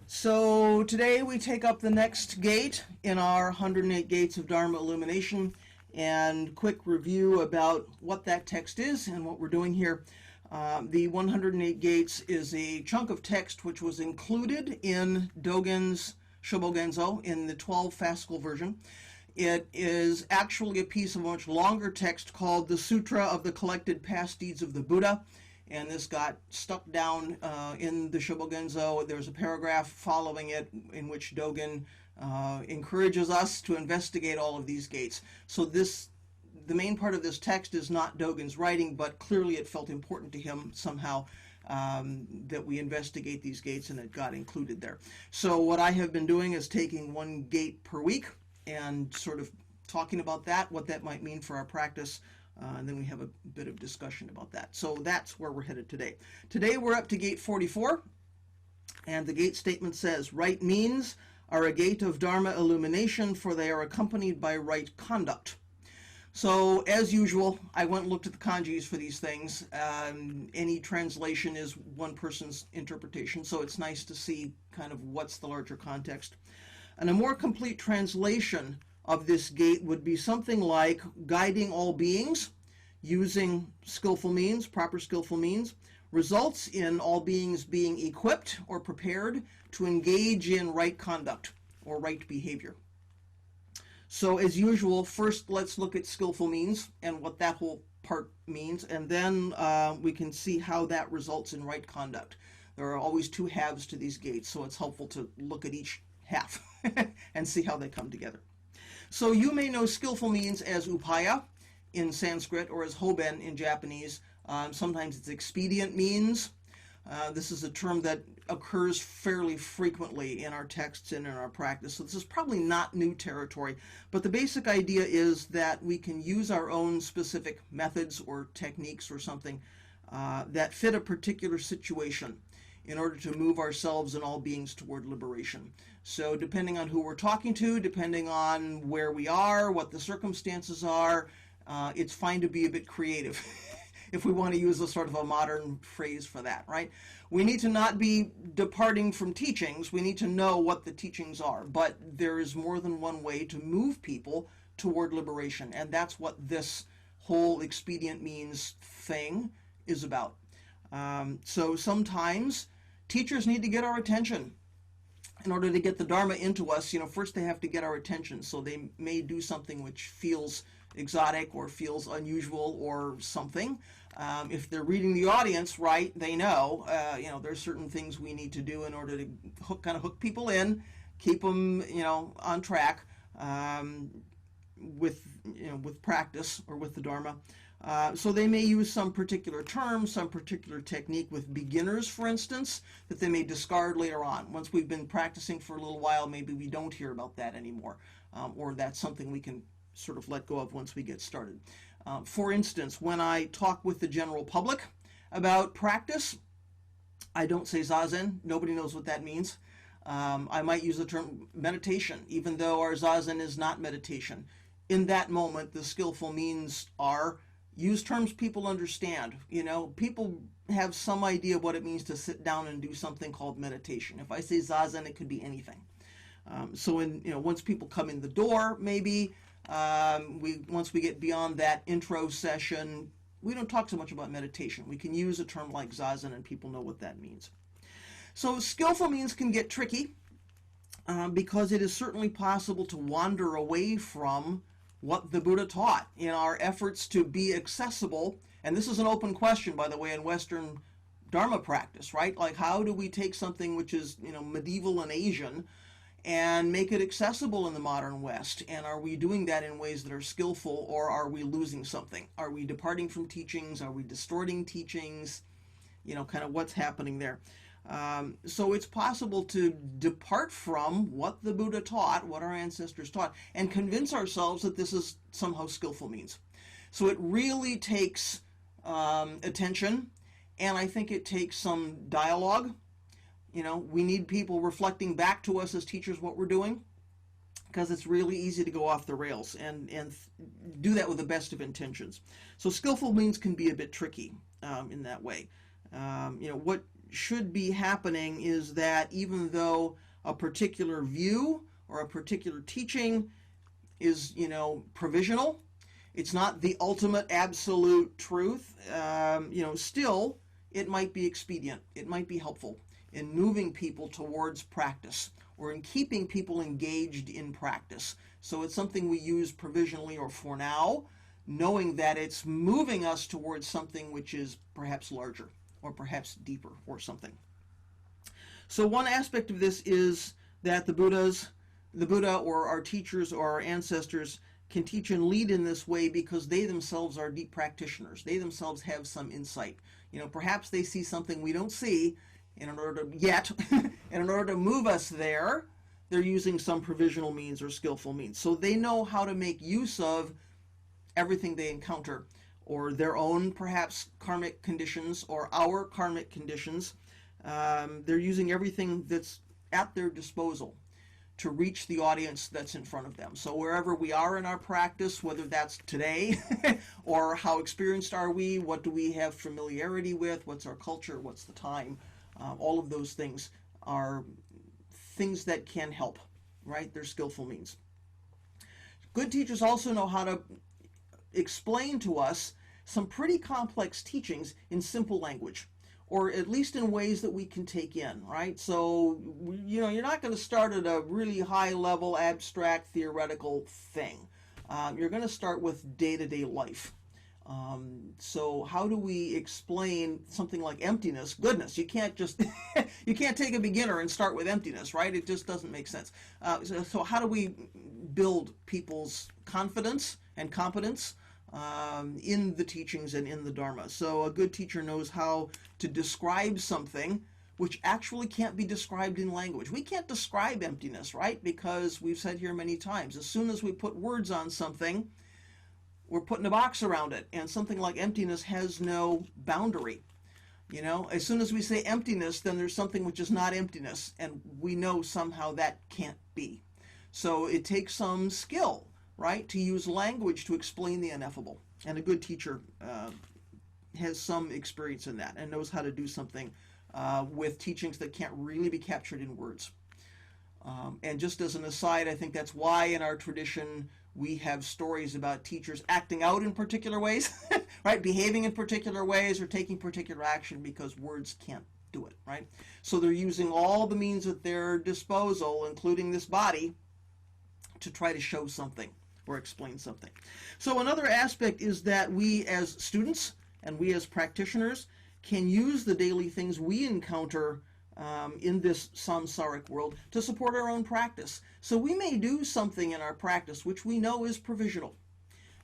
So today we take up the next gate in our 108 Gates of Dharma Illumination, and quick review about what that text is and what we're doing here. The 108 Gates is a chunk of text which was included in Dogen's Shobogenzo in the 12 fascicle version. It is actually a piece of a much longer text called the Sutra of the Collected Past Deeds of the Buddha. And this got stuck down in the Shobogenzo. There's a paragraph following it in which Dogen encourages us to investigate all of these gates. So the main part of this text is not Dogen's writing, but clearly it felt important to him somehow that we investigate these gates, and it got included there. So what I have been doing is taking one gate per week and sort of talking about that, what that might mean for our practice. And then we have a bit of discussion about that. So that's where we're headed today. Today we're up to gate 44, and the gate statement says, right means are a gate of Dharma illumination, for they are accompanied by right conduct. So as usual, I went and looked at the kanjis for these things. Any translation is one person's interpretation, so it's nice to see kind of what's the larger context. And a more complete translation of this gate would be something like guiding all beings using skillful means, proper skillful means, results in all beings being equipped or prepared to engage in right conduct or right behavior. So as usual, first let's look at skillful means and what that whole part means, and then we can see how that results in right conduct. There are always two halves to these gates, so it's helpful to look at each half and see how they come together. So you may know skillful means as upaya in Sanskrit or as hoben in Japanese. Sometimes it's expedient means. This is a term that occurs fairly frequently in our texts and in our practice. So this is probably not new territory, but the basic idea is that we can use our own specific methods or techniques or something that fit a particular situation in order to move ourselves and all beings toward liberation. So depending on who we're talking to, depending on where we are, what the circumstances are, it's fine to be a bit creative if we want to use a sort of a modern phrase for that, right? We need to not be departing from teachings. We need to know what the teachings are, but there is more than one way to move people toward liberation, and that's what this whole expedient means thing is about. So sometimes teachers need to get our attention. In order to get the Dharma into us, first they have to get our attention. So they may do something which feels exotic or feels unusual or something. If they're reading the audience right, they know, there's certain things we need to do in order to hook people in, keep them, on track with practice or with the Dharma. So they may use some particular term, some particular technique with beginners, for instance, that they may discard later on. Once we've been practicing for a little while, maybe we don't hear about that anymore, or that's something we can sort of let go of once we get started. For instance, when I talk with the general public about practice, I don't say zazen. Nobody knows what that means. I might use the term meditation, even though our zazen is not meditation. In that moment, the skillful means are use terms people understand. People have some idea what it means to sit down and do something called meditation. If I say zazen, it could be anything. So once people come in the door, maybe once we get beyond that intro session, we don't talk so much about meditation. We can use a term like zazen, and people know what that means. So skillful means can get tricky because it is certainly possible to wander away from what the Buddha taught in our efforts to be accessible. And this is an open question, by the way, in Western Dharma practice, right? Like, how do we take something which is, medieval and Asian and make it accessible in the modern West? And are we doing that in ways that are skillful, or are we losing something? Are we departing from teachings? Are we distorting teachings? Kind of what's happening there. So it's possible to depart from what the Buddha taught, what our ancestors taught, and convince ourselves that this is somehow skillful means. So it really takes attention, and I think it takes some dialogue. We need people reflecting back to us as teachers what we're doing, because it's really easy to go off the rails and do that with the best of intentions. So skillful means can be a bit tricky in that way. What should be happening is that even though a particular view or a particular teaching is, provisional, it's not the ultimate absolute truth, still it might be expedient. It might be helpful in moving people towards practice or in keeping people engaged in practice. So it's something we use provisionally or for now, knowing that it's moving us towards something which is perhaps larger or perhaps deeper or something. So one aspect of this is that the Buddha or our teachers or our ancestors can teach and lead in this way because they themselves are deep practitioners. They themselves have some insight. Perhaps they see something we don't see, and in order to move us there, they're using some provisional means or skillful means. So they know how to make use of everything they encounter, or their own perhaps karmic conditions or our karmic conditions. They're using everything that's at their disposal to reach the audience that's in front of them. So wherever we are in our practice, whether that's today or how experienced are we, what do we have familiarity with, what's our culture, what's the time, all of those things are things that can help, right? They're skillful means. Good teachers also know how to explain to us some pretty complex teachings in simple language, or at least in ways that we can take in, right? So, you're not going to start at a really high-level, abstract, theoretical thing. You're going to start with day-to-day life. So how do we explain something like emptiness? Goodness, you can't just, you can't take a beginner and start with emptiness, right? It just doesn't make sense. So how do we build people's confidence and competence in the teachings and in the Dharma? So a good teacher knows how to describe something which actually can't be described in language. We can't describe emptiness, right? Because we've said here many times, as soon as we put words on something, we're putting a box around it, and something like emptiness has no boundary. As soon as we say emptiness, then there's something which is not emptiness, and we know somehow that can't be. So it takes some skill, right, to use language to explain the ineffable. And a good teacher has some experience in that and knows how to do something with teachings that can't really be captured in words. And just as an aside, I think that's why in our tradition we have stories about teachers acting out in particular ways, right? Behaving in particular ways or taking particular action because words can't do it, right? So they're using all the means at their disposal, including this body, to try to show something or explain something. So another aspect is that we as students and we as practitioners can use the daily things we encounter in this samsaric world to support our own practice. So we may do something in our practice which we know is provisional.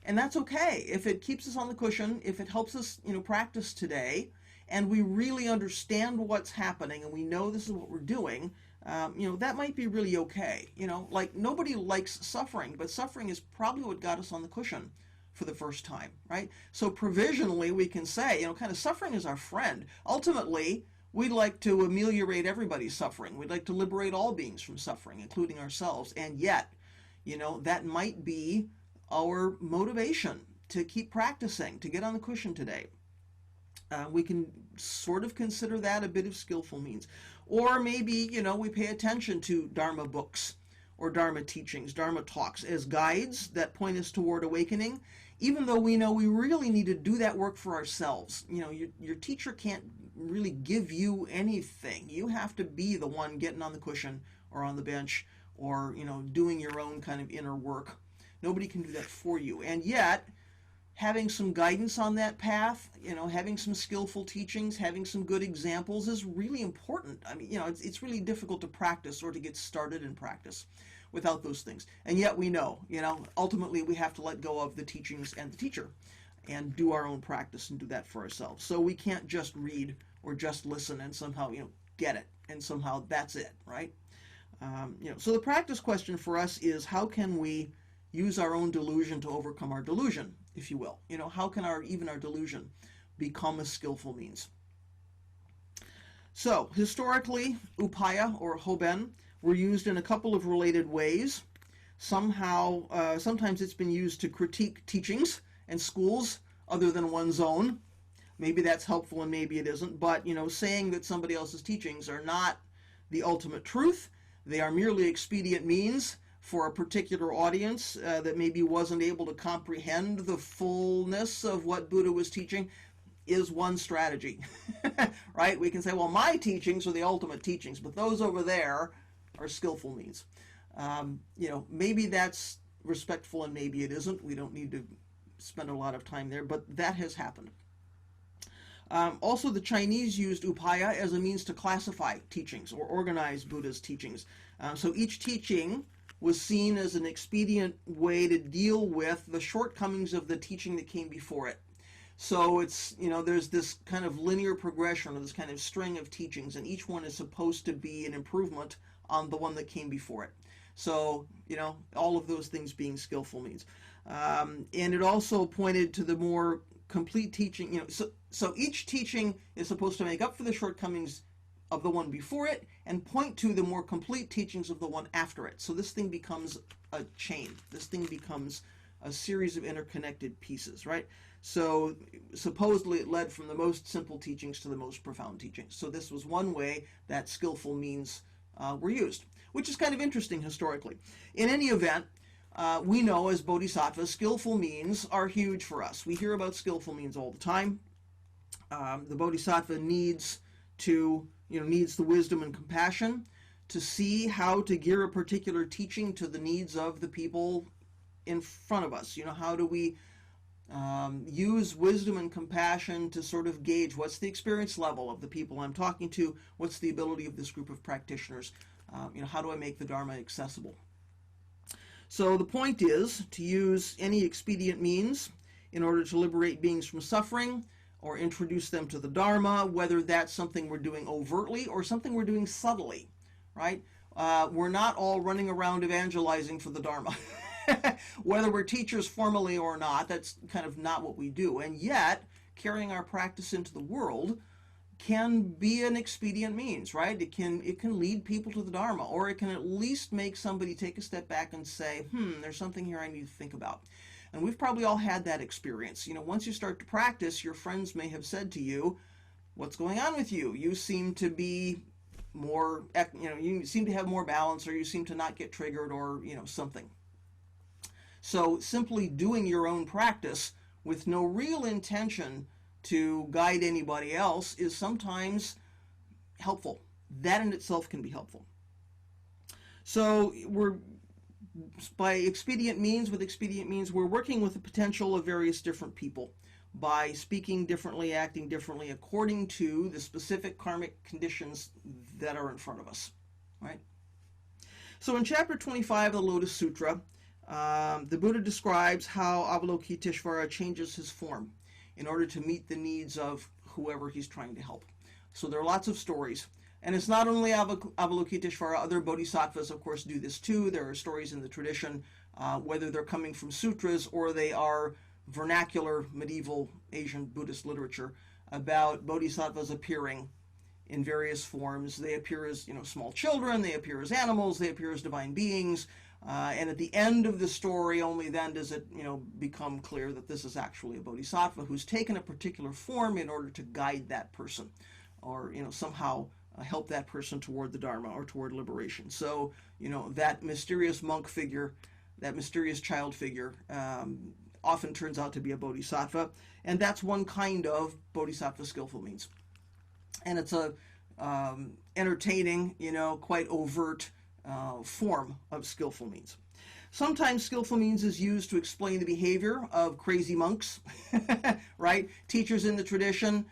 And that's okay. If it keeps us on the cushion, if it helps us, practice today, and we really understand what's happening and we know this is what we're doing, that might be really okay. Like nobody likes suffering, but suffering is probably what got us on the cushion for the first time, right? So provisionally we can say, kind of suffering is our friend. Ultimately, we'd like to ameliorate everybody's suffering. We'd like to liberate all beings from suffering, including ourselves. And yet, that might be our motivation to keep practicing, to get on the cushion today. We can sort of consider that a bit of skillful means. Or maybe, we pay attention to Dharma books or Dharma teachings, Dharma talks as guides that point us toward awakening, even though we know we really need to do that work for ourselves. Your teacher can't really give you anything. You have to be the one getting on the cushion or on the bench or, doing your own kind of inner work. Nobody can do that for you. And yet, having some guidance on that path, having some skillful teachings, having some good examples is really important. I mean, it's really difficult to practice or to get started in practice without those things. And yet we know, ultimately we have to let go of the teachings and the teacher and do our own practice and do that for ourselves. So we can't just read or just listen and somehow, get it and somehow that's it, right? So the practice question for us is, how can we use our own delusion to overcome our delusion, if you will? How can even our delusion become a skillful means? So historically, upaya or hoben were used in a couple of related ways. Sometimes it's been used to critique teachings and schools other than one's own. maybe that's helpful and maybe it isn't, but, saying that somebody else's teachings are not the ultimate truth, they are merely expedient means for a particular audience that maybe wasn't able to comprehend the fullness of what Buddha was teaching, is one strategy, right? We can say, well, my teachings are the ultimate teachings, but those over there are skillful means. Maybe that's respectful and maybe it isn't. We don't need to spend a lot of time there, but that has happened. Also, the Chinese used upaya as a means to classify teachings or organize Buddha's teachings. So each teaching was seen as an expedient way to deal with the shortcomings of the teaching that came before it. So it's, there's this kind of linear progression, or this kind of string of teachings, and each one is supposed to be an improvement on the one that came before it. So, all of those things being skillful means. And it also pointed to the more complete teaching, so each teaching is supposed to make up for the shortcomings of the one before it and point to the more complete teachings of the one after it. So this thing becomes a chain. This thing becomes a series of interconnected pieces, right? So supposedly it led from the most simple teachings to the most profound teachings. So this was one way that skillful means were used, which is kind of interesting historically. In any event, we know as bodhisattvas, skillful means are huge for us. We hear about skillful means all the time. The bodhisattva needs the wisdom and compassion to see how to gear a particular teaching to the needs of the people in front of us. How do we use wisdom and compassion to sort of gauge what's the experience level of the people I'm talking to, what's the ability of this group of practitioners, how do I make the Dharma accessible? So the point is to use any expedient means in order to liberate beings from suffering or introduce them to the Dharma, whether that's something we're doing overtly or something we're doing subtly, right? We're not all running around evangelizing for the Dharma. Whether we're teachers formally or not, that's kind of not what we do. And yet, carrying our practice into the world can be an expedient means, right? It can lead people to the Dharma, or it can at least make somebody take a step back and say, there's something here I need to think about. And we've probably all had that experience. Once you start to practice, your friends may have said to you, what's going on with you? You seem to be more, you seem to have more balance, or you seem to not get triggered, or, something. So simply doing your own practice with no real intention to guide anybody else is sometimes helpful. That in itself can be helpful. So with expedient means, we're working with the potential of various different people by speaking differently, acting differently according to the specific karmic conditions that are in front of us, right? So in chapter 25 of the Lotus Sutra, the Buddha describes how Avalokiteshvara changes his form in order to meet the needs of whoever he's trying to help. So there are lots of stories. And it's not only Avalokiteshvara, other bodhisattvas, of course, do this too. There are stories in the tradition, whether they're coming from sutras or they are vernacular medieval Asian Buddhist literature, about bodhisattvas appearing in various forms. They appear as small children, they appear as animals, they appear as divine beings. And at the end of the story, only then does it, become clear that this is actually a bodhisattva who's taken a particular form in order to guide that person, or somehow help that person toward the Dharma or toward liberation. So that mysterious monk figure, that mysterious child figure, often turns out to be a bodhisattva, and that's one kind of bodhisattva skillful means. And it's a entertaining, quite overt form of skillful means. Sometimes skillful means is used to explain the behavior of crazy monks, right? Teachers in the tradition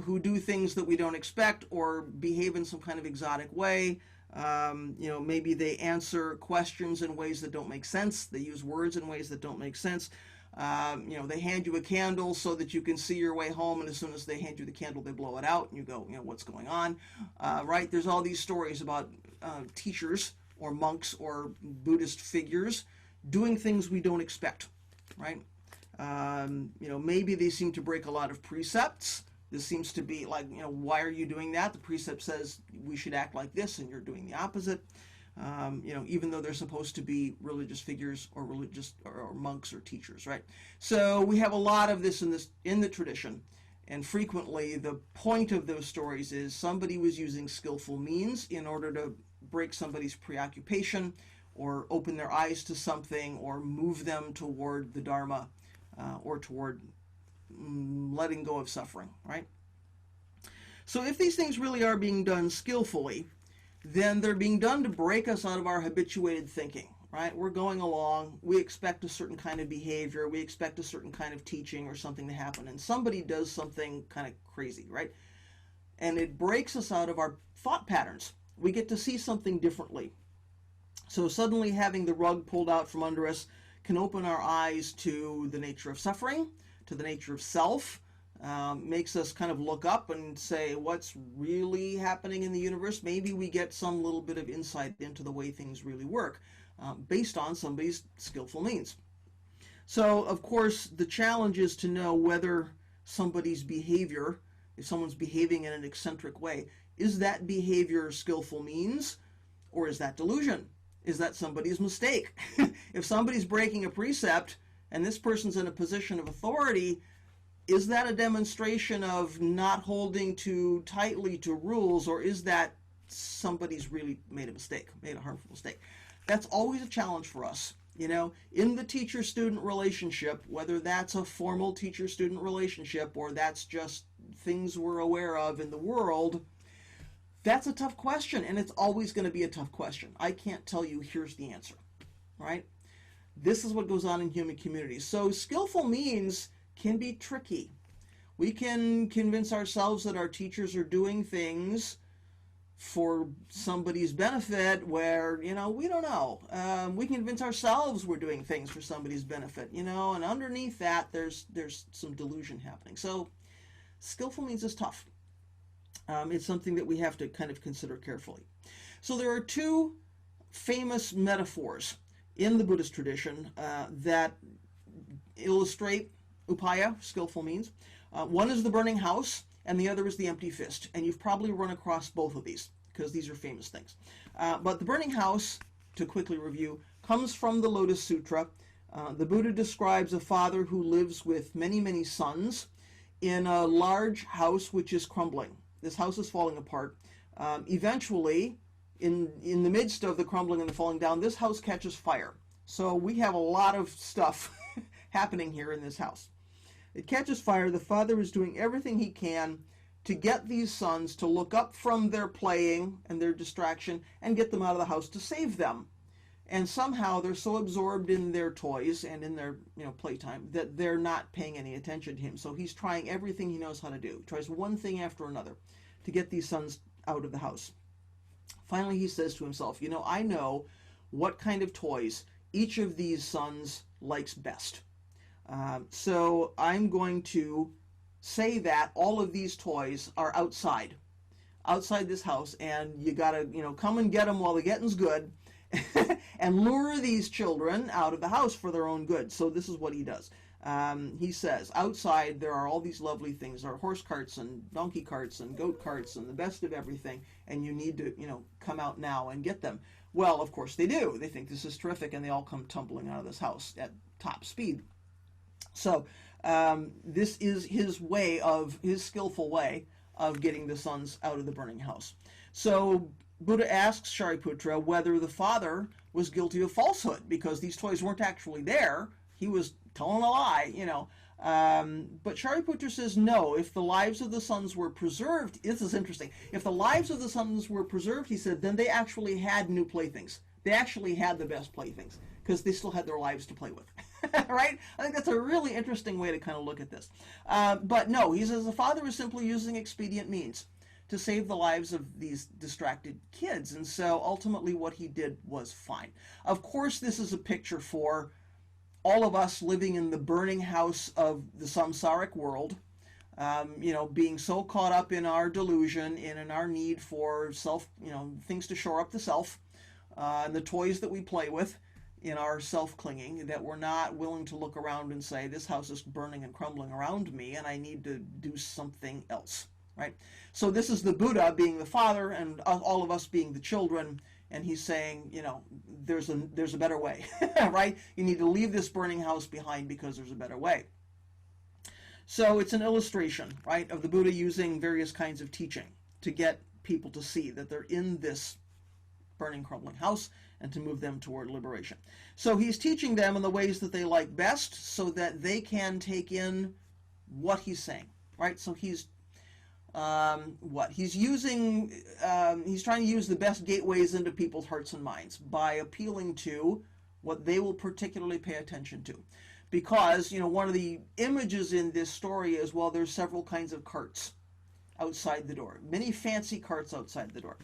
who do things that we don't expect or behave in some kind of exotic way. Maybe they answer questions in ways that don't make sense. They use words in ways that don't make sense. They hand you a candle so that you can see your way home, and as soon as they hand you the candle, they blow it out, and you go, what's going on, right? There's all these stories about teachers or monks or Buddhist figures doing things we don't expect, right? Maybe they seem to break a lot of precepts. This seems to be like, why are you doing that? The precept says we should act like this, and you're doing the opposite. Even though they're supposed to be religious figures or religious or monks or teachers, right? So we have a lot of this in the tradition, And frequently, the point of those stories is somebody was using skillful means in order to break somebody's preoccupation or open their eyes to something or move them toward the Dharma or toward letting go of suffering, right? So if these things really are being done skillfully, then they're being done to break us out of our habituated thinking, right? We're going along, we expect a certain kind of behavior, we expect a certain kind of teaching or something to happen, and somebody does something kind of crazy, right? And it breaks us out of our thought patterns. We get to see something differently. So suddenly having the rug pulled out from under us can open our eyes to the nature of suffering, to the nature of self, makes us kind of look up and say, what's really happening in the universe? Maybe we get some little bit of insight into the way things really work based on somebody's skillful means. So, of course, the challenge is to know whether somebody's behavior, if someone's behaving in an eccentric way, is that behavior skillful means or is that delusion? Is that somebody's mistake? If somebody's breaking a precept and this person's in a position of authority, is that a demonstration of not holding too tightly to rules, or is that somebody's really made a mistake, made a harmful mistake? That's always a challenge for us. You know, in the teacher-student relationship, whether that's a formal teacher-student relationship or that's just things we're aware of in the world, that's a tough question, and it's always going to be a tough question. I can't tell you, here's the answer, right? This is what goes on in human communities. So skillful means can be tricky. We can convince ourselves that our teachers are doing things for somebody's benefit where, you know, we don't know. We can convince ourselves we're doing things for somebody's benefit, you know, and underneath that there's some delusion happening. So skillful means is tough. It's something that we have to kind of consider carefully. So there are two famous metaphors in the Buddhist tradition that illustrate upaya, skillful means. One is the burning house, and the other is the empty fist. And you've probably run across both of these, because these are famous things. But the burning house, to quickly review, comes from the Lotus Sutra. The Buddha describes a father who lives with many, many sons in a large house which is crumbling. This house is falling apart. Eventually, in the midst of the crumbling and the falling down, this house catches fire. So we have a lot of stuff happening here in this house. It catches fire. The father is doing everything he can to get these sons to look up from their playing and their distraction and get them out of the house to save them. And somehow they're so absorbed in their toys and in their playtime that they're not paying any attention to him. So he's trying everything he knows how to do. He tries one thing after another to get these sons out of the house. Finally, he says to himself, I know what kind of toys each of these sons likes best. So I'm going to say that all of these toys are outside this house, and you gotta, come and get them while the getting's good, and lure these children out of the house for their own good. So this is what he does. He says, outside there are all these lovely things. There are horse carts and donkey carts and goat carts and the best of everything, and you need to, come out now and get them. Well, of course they do. They think this is terrific, and they all come tumbling out of this house at top speed. So this is his skillful way of getting the sons out of the burning house. So Buddha asks Shariputra whether the father was guilty of falsehood, because these toys weren't actually there. He was telling a lie, But Shariputra says no. If the lives of the sons were preserved, this is interesting. If the lives of the sons were preserved, he said, then they actually had new playthings. They actually had the best playthings, because they still had their lives to play with. Right? I think that's a really interesting way to kind of look at this. But no, he says the father was simply using expedient means to save the lives of these distracted kids. And so ultimately what he did was fine. Of course, this is a picture for all of us living in the burning house of the samsaric world, being so caught up in our delusion and in our need for self, things to shore up the self, and the toys that we play with in our self-clinging, that we're not willing to look around and say, this house is burning and crumbling around me, and I need to do something else, right? So this is the Buddha being the father, and all of us being the children, and he's saying, there's a better way, right? You need to leave this burning house behind because there's a better way. So it's an illustration, right, of the Buddha using various kinds of teaching to get people to see that they're in this burning, crumbling house and to move them toward liberation. So he's teaching them in the ways that they like best so that they can take in what he's saying, right? So he's he's using, he's trying to use the best gateways into people's hearts and minds by appealing to what they will particularly pay attention to. Because, one of the images in this story is, well, there's several kinds of carts outside the door. Many fancy carts outside the door.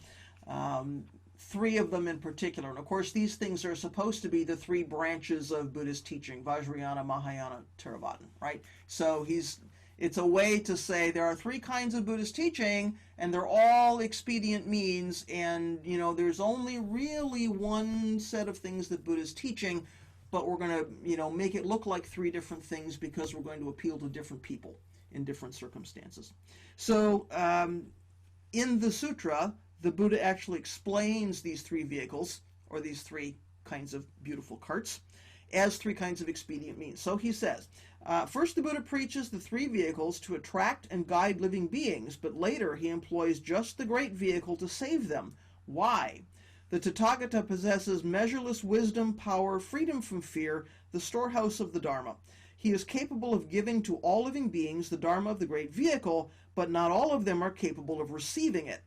3 of them in particular. And of course, these things are supposed to be the 3 branches of Buddhist teaching, Vajrayana, Mahayana, Theravada, right? So it's a way to say there are 3 kinds of Buddhist teaching, and they're all expedient means, and, there's only really one set of things that Buddha is teaching, but we're going to, make it look like 3 different things because we're going to appeal to different people in different circumstances. So in the sutra, the Buddha actually explains these 3 vehicles, or these 3 kinds of beautiful carts, as 3 kinds of expedient means. So he says, first the Buddha preaches the 3 vehicles to attract and guide living beings, but later he employs just the great vehicle to save them. Why? The Tathagata possesses measureless wisdom, power, freedom from fear, the storehouse of the Dharma. He is capable of giving to all living beings the Dharma of the great vehicle, but not all of them are capable of receiving it.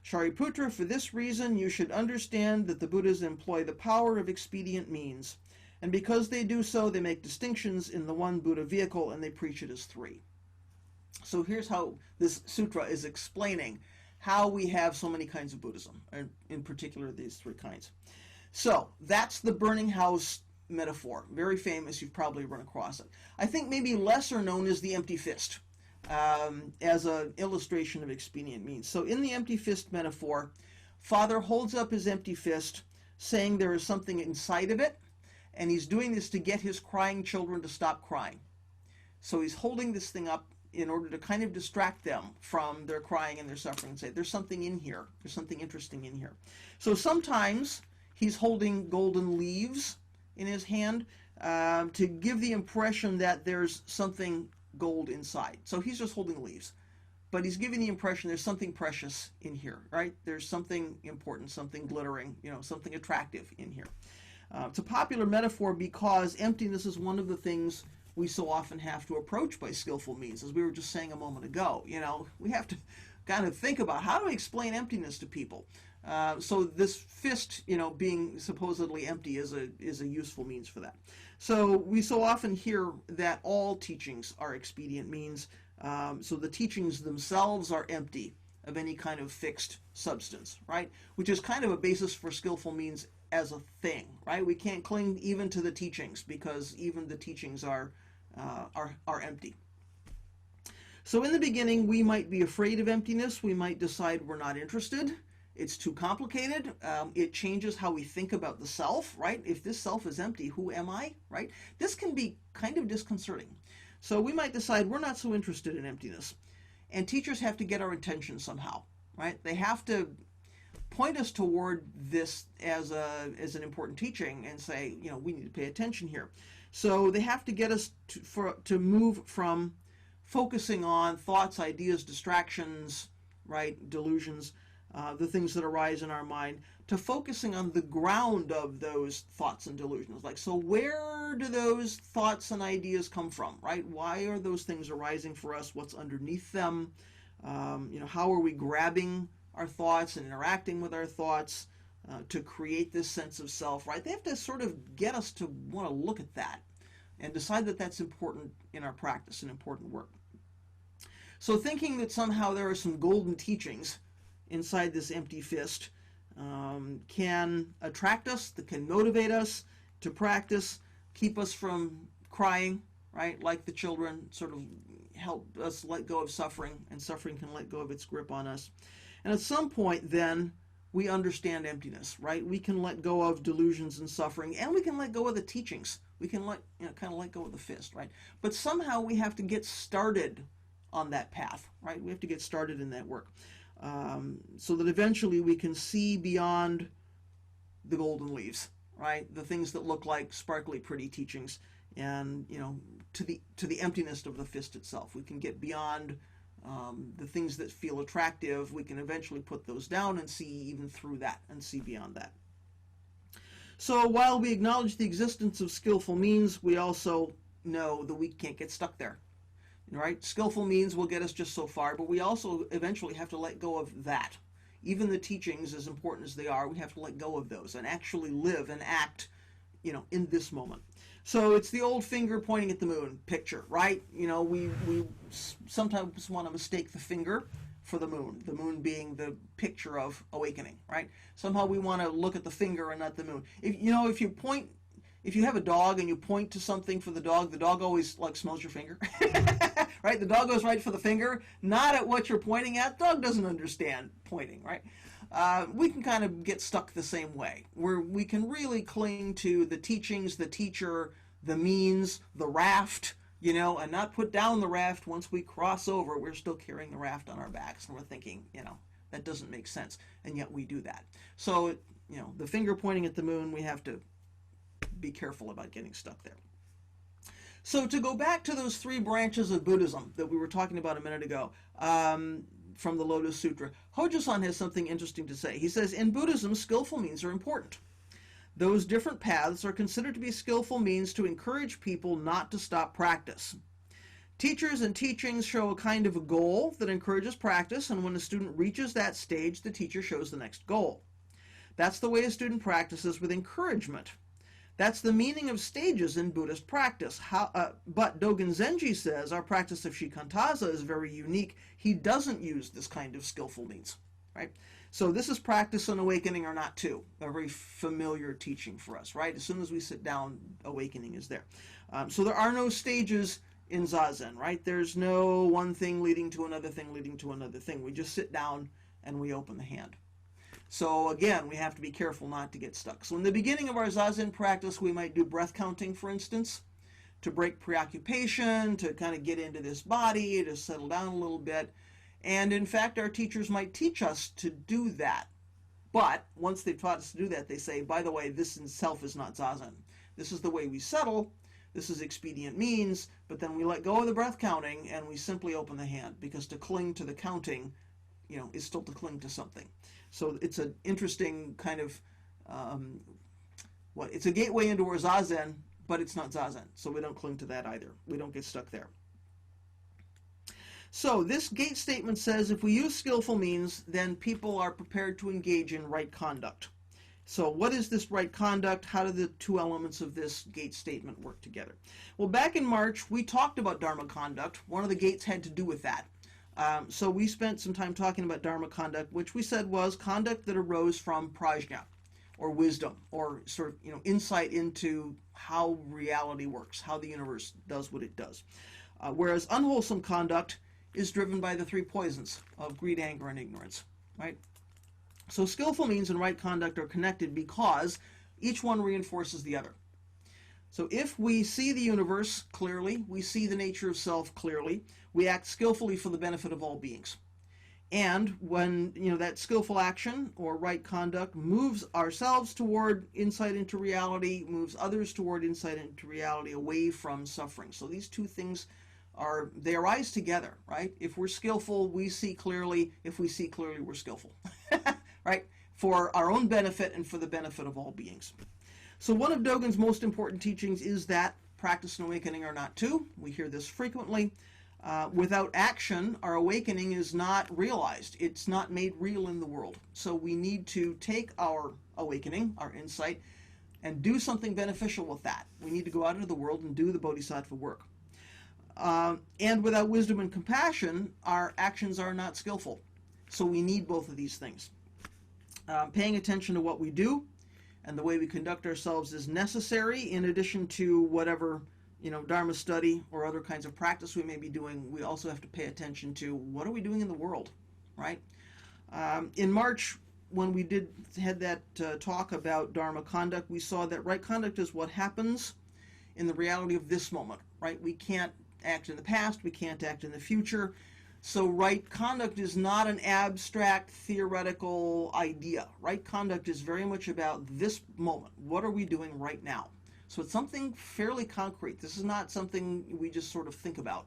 Shariputra, for this reason, you should understand that the Buddhas employ the power of expedient means. And because they do so, they make distinctions in the one Buddha vehicle, and they preach it as 3. So here's how this sutra is explaining how we have so many kinds of Buddhism, and in particular these 3 kinds. So that's the burning house metaphor. Very famous, you've probably run across it. I think maybe lesser known is the empty fist, as an illustration of expedient means. So in the empty fist metaphor, Father holds up his empty fist, saying there is something inside of it, and he's doing this to get his crying children to stop crying. So he's holding this thing up in order to kind of distract them from their crying and their suffering and say, there's something in here. There's something interesting in here. So sometimes he's holding golden leaves in his hand to give the impression that there's something gold inside. So he's just holding leaves. But he's giving the impression there's something precious in here, right? There's something important, something glittering, something attractive in here. It's a popular metaphor because emptiness is one of the things we so often have to approach by skillful means. As we were just saying a moment ago, we have to kind of think about how do we explain emptiness to people. So this fist, being supposedly empty is a useful means for that. So we so often hear that all teachings are expedient means. So the teachings themselves are empty of any kind of fixed substance, right? Which is kind of a basis for skillful means as a thing, right? We can't cling even to the teachings because even the teachings are empty. So in the beginning, we might be afraid of emptiness. We might decide we're not interested. It's too complicated. It changes how we think about the self, right? If this self is empty, who am I, right? This can be kind of disconcerting. So we might decide we're not so interested in emptiness. And teachers have to get our attention somehow, right? They have to point us toward this as an important teaching and say, we need to pay attention here. So they have to get us to move from focusing on thoughts, ideas, distractions, right, delusions, the things that arise in our mind, to focusing on the ground of those thoughts and delusions. Like, so where do those thoughts and ideas come from, right? Why are those things arising for us? What's underneath them? How are we grabbing our thoughts and interacting with our thoughts to create this sense of self, right? They have to sort of get us to want to look at that and decide that that's important in our practice and important work. So thinking that somehow there are some golden teachings inside this empty fist can attract us, that can motivate us to practice, keep us from crying, right? Like the children, sort of help us let go of suffering, and suffering can let go of its grip on us. And at some point then, we understand emptiness, right? We can let go of delusions and suffering, and we can let go of the teachings. We can kind of let go of the fist, right? But somehow we have to get started on that path, right? We have to get started in that work. So that eventually we can see beyond the golden leaves, right? The things that look like sparkly, pretty teachings, and to the emptiness of the fist itself. We can get beyond the things that feel attractive. We can eventually put those down and see even through that and see beyond that. So while we acknowledge the existence of skillful means, we also know that we can't get stuck there. Right? Skillful means will get us just so far, but we also eventually have to let go of that. Even the teachings, as important as they are, we have to let go of those and actually live and act, in this moment. So it's the old finger pointing at the moon picture, right? We sometimes want to mistake the finger for the moon being the picture of awakening, right? Somehow we want to look at the finger and not the moon. If you have a dog and you point to something for the dog always smells your finger, right? The dog goes right for the finger, not at what you're pointing at. Dog doesn't understand pointing, right? We can kind of get stuck the same way, where we can really cling to the teachings, the teacher, the means, the raft, and not put down the raft once we cross over. We're still carrying the raft on our backs, and we're thinking, that doesn't make sense, and yet we do that. So, the finger pointing at the moon, we have to be careful about getting stuck there. So to go back to those 3 branches of Buddhism that we were talking about a minute ago, from the Lotus Sutra, Hojo-san has something interesting to say. He says, in Buddhism, skillful means are important. Those different paths are considered to be skillful means to encourage people not to stop practice. Teachers and teachings show a kind of a goal that encourages practice, and when a student reaches that stage, the teacher shows the next goal. That's the way a student practices with encouragement. That's the meaning of stages in Buddhist practice. But Dogen Zenji says our practice of shikantaza is very unique. He doesn't use this kind of skillful means, right? So this is practice and awakening are not two. A very familiar teaching for us, right? As soon as we sit down, awakening is there. So there are no stages in Zazen, right? There's no one thing leading to another thing leading to another thing. We just sit down and we open the hand. So again, we have to be careful not to get stuck. So in the beginning of our Zazen practice, we might do breath counting, for instance, to break preoccupation, to kind of get into this body, to settle down a little bit. And in fact, our teachers might teach us to do that. But once they've taught us to do that, they say, by the way, this in itself is not Zazen. This is the way we settle. This is Expedient Means. But then we let go of the breath counting and we simply open the hand, because to cling to the counting, is still to cling to something. So it's an interesting kind of, it's a gateway into our Zazen, but it's not Zazen. So we don't cling to that either. We don't get stuck there. So this gate statement says if we use skillful means, then people are prepared to engage in right conduct. So what is this right conduct? How do the 2 elements of this gate statement work together? Well, back in March, we talked about Dharma conduct. One of the gates had to do with that. So we spent some time talking about Dharma conduct, which we said was conduct that arose from prajna, or wisdom, or sort of insight into how reality works, how the universe does what it does. Whereas unwholesome conduct is driven by the 3 poisons of greed, anger, and ignorance, right? So skillful means and right conduct are connected because each one reinforces the other. So if we see the universe clearly, we see the nature of self clearly, we act skillfully for the benefit of all beings. And when that skillful action or right conduct moves ourselves toward insight into reality, moves others toward insight into reality, away from suffering. So these 2 things they arise together, right? If we're skillful, we see clearly. If we see clearly, we're skillful, right? For our own benefit and for the benefit of all beings. So one of Dogen's most important teachings is that practice and awakening are not 2. We hear this frequently. Without action, our awakening is not realized. It's not made real in the world. So we need to take our awakening, our insight, and do something beneficial with that. We need to go out into the world and do the bodhisattva work. And without wisdom and compassion, our actions are not skillful. So we need both of these things. Paying attention to what we do and the way we conduct ourselves is necessary, in addition to whatever Dharma study or other kinds of practice we may be doing. We also have to pay attention to what are we doing in the world, right? In March, when we had that talk about Dharma conduct, we saw that right conduct is what happens in the reality of this moment, right? We can't act in the past, we can't act in the future. So right conduct is not an abstract theoretical idea. Right conduct is very much about this moment. What are we doing right now? So it's something fairly concrete. This is not something we just sort of think about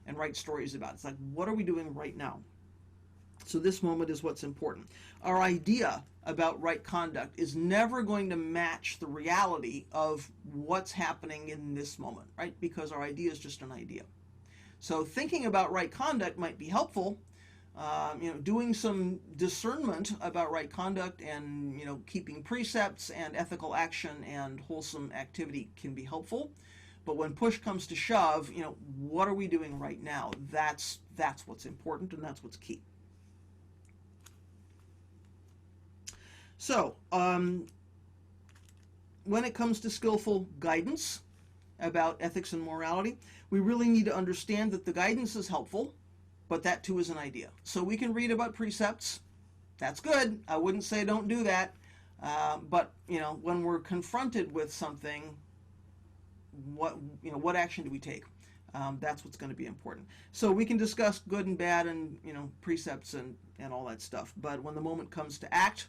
and write stories about. It's like, what are we doing right now? So this moment is what's important. Our idea about right conduct is never going to match the reality of what's happening in this moment, right? Because our idea is just an idea. So thinking about right conduct might be helpful. Doing some discernment about right conduct and, keeping precepts and ethical action and wholesome activity can be helpful. But when push comes to shove, what are we doing right now? That's what's important, and that's what's key. So, when it comes to skillful guidance about ethics and morality, we really need to understand that the guidance is helpful, but that too is an idea. So we can read about precepts. That's good. I wouldn't say don't do that. But when we're confronted with something, what action do we take? That's what's going to be important. So we can discuss good and bad and precepts and all that stuff. But when the moment comes to act,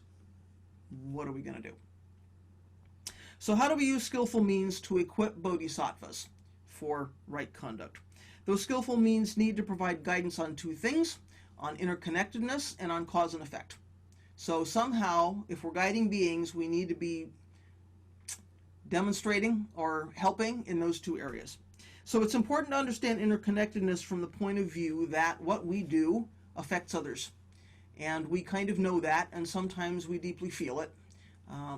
what are we going to do? So how do we use skillful means to equip bodhisattvas for right conduct? Those skillful means need to provide guidance on two things, on interconnectedness and on cause and effect. So somehow, if we're guiding beings, we need to be demonstrating or helping in those two areas. So it's important to understand interconnectedness from the point of view that what we do affects others. And we kind of know that, and sometimes we deeply feel it.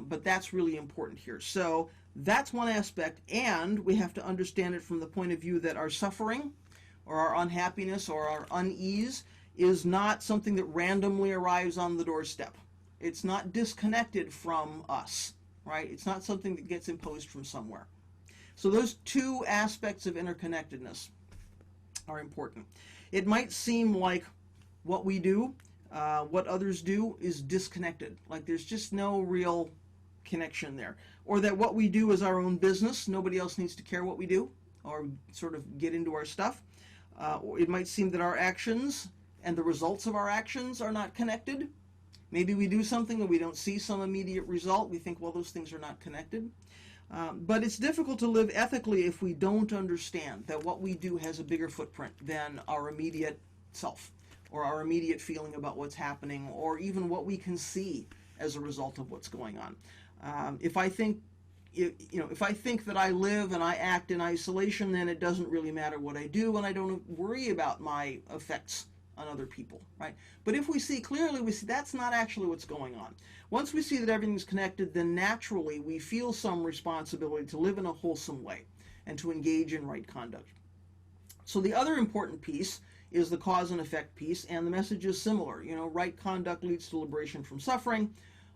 But that's really important here. So that's one aspect, and we have to understand it from the point of view that our suffering or our unhappiness or our unease is not something that randomly arrives on the doorstep. It's not disconnected from us, right? It's not something that gets imposed from somewhere. So those two aspects of interconnectedness are important. It might seem like what we do, what others do, is disconnected. Like there's just no real connection there. Or that what we do is our own business. Nobody else needs to care what we do or sort of get into our stuff. Or it might seem that our actions and the results of our actions are not connected. Maybe we do something and we don't see some immediate result. We think, well, those things are not connected. But it's difficult to live ethically if we don't understand that what we do has a bigger footprint than our immediate self or our immediate feeling about what's happening or even what we can see as a result of what's going on. If I think that I live and I act in isolation, then it doesn't really matter what I do and I don't worry about my effects on other people, right? But if we see clearly, we see that's not actually what's going on. Once we see that everything's connected, then naturally we feel some responsibility to live in a wholesome way and to engage in right conduct. So the other important piece is the cause and effect piece, and the message is similar. Right conduct leads to liberation from suffering.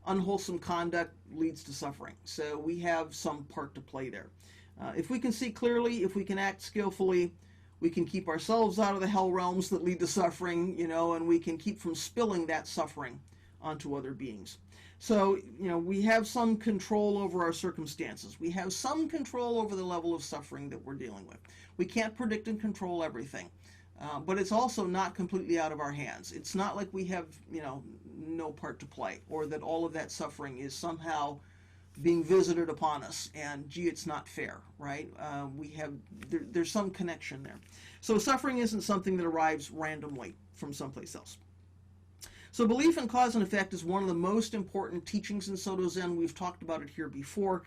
Unwholesome conduct leads to suffering. So we have some part to play there. If we can see clearly, if we can act skillfully, we can keep ourselves out of the hell realms that lead to suffering, and we can keep from spilling that suffering onto other beings. So, we have some control over our circumstances. We have some control over the level of suffering that we're dealing with. We can't predict and control everything, but it's also not completely out of our hands. It's not like we have, no part to play, or that all of that suffering is somehow being visited upon us, and gee, it's not fair, right? There's some connection there. So suffering isn't something that arrives randomly from someplace else. So belief in cause and effect is one of the most important teachings in Soto Zen. We've talked about it here before.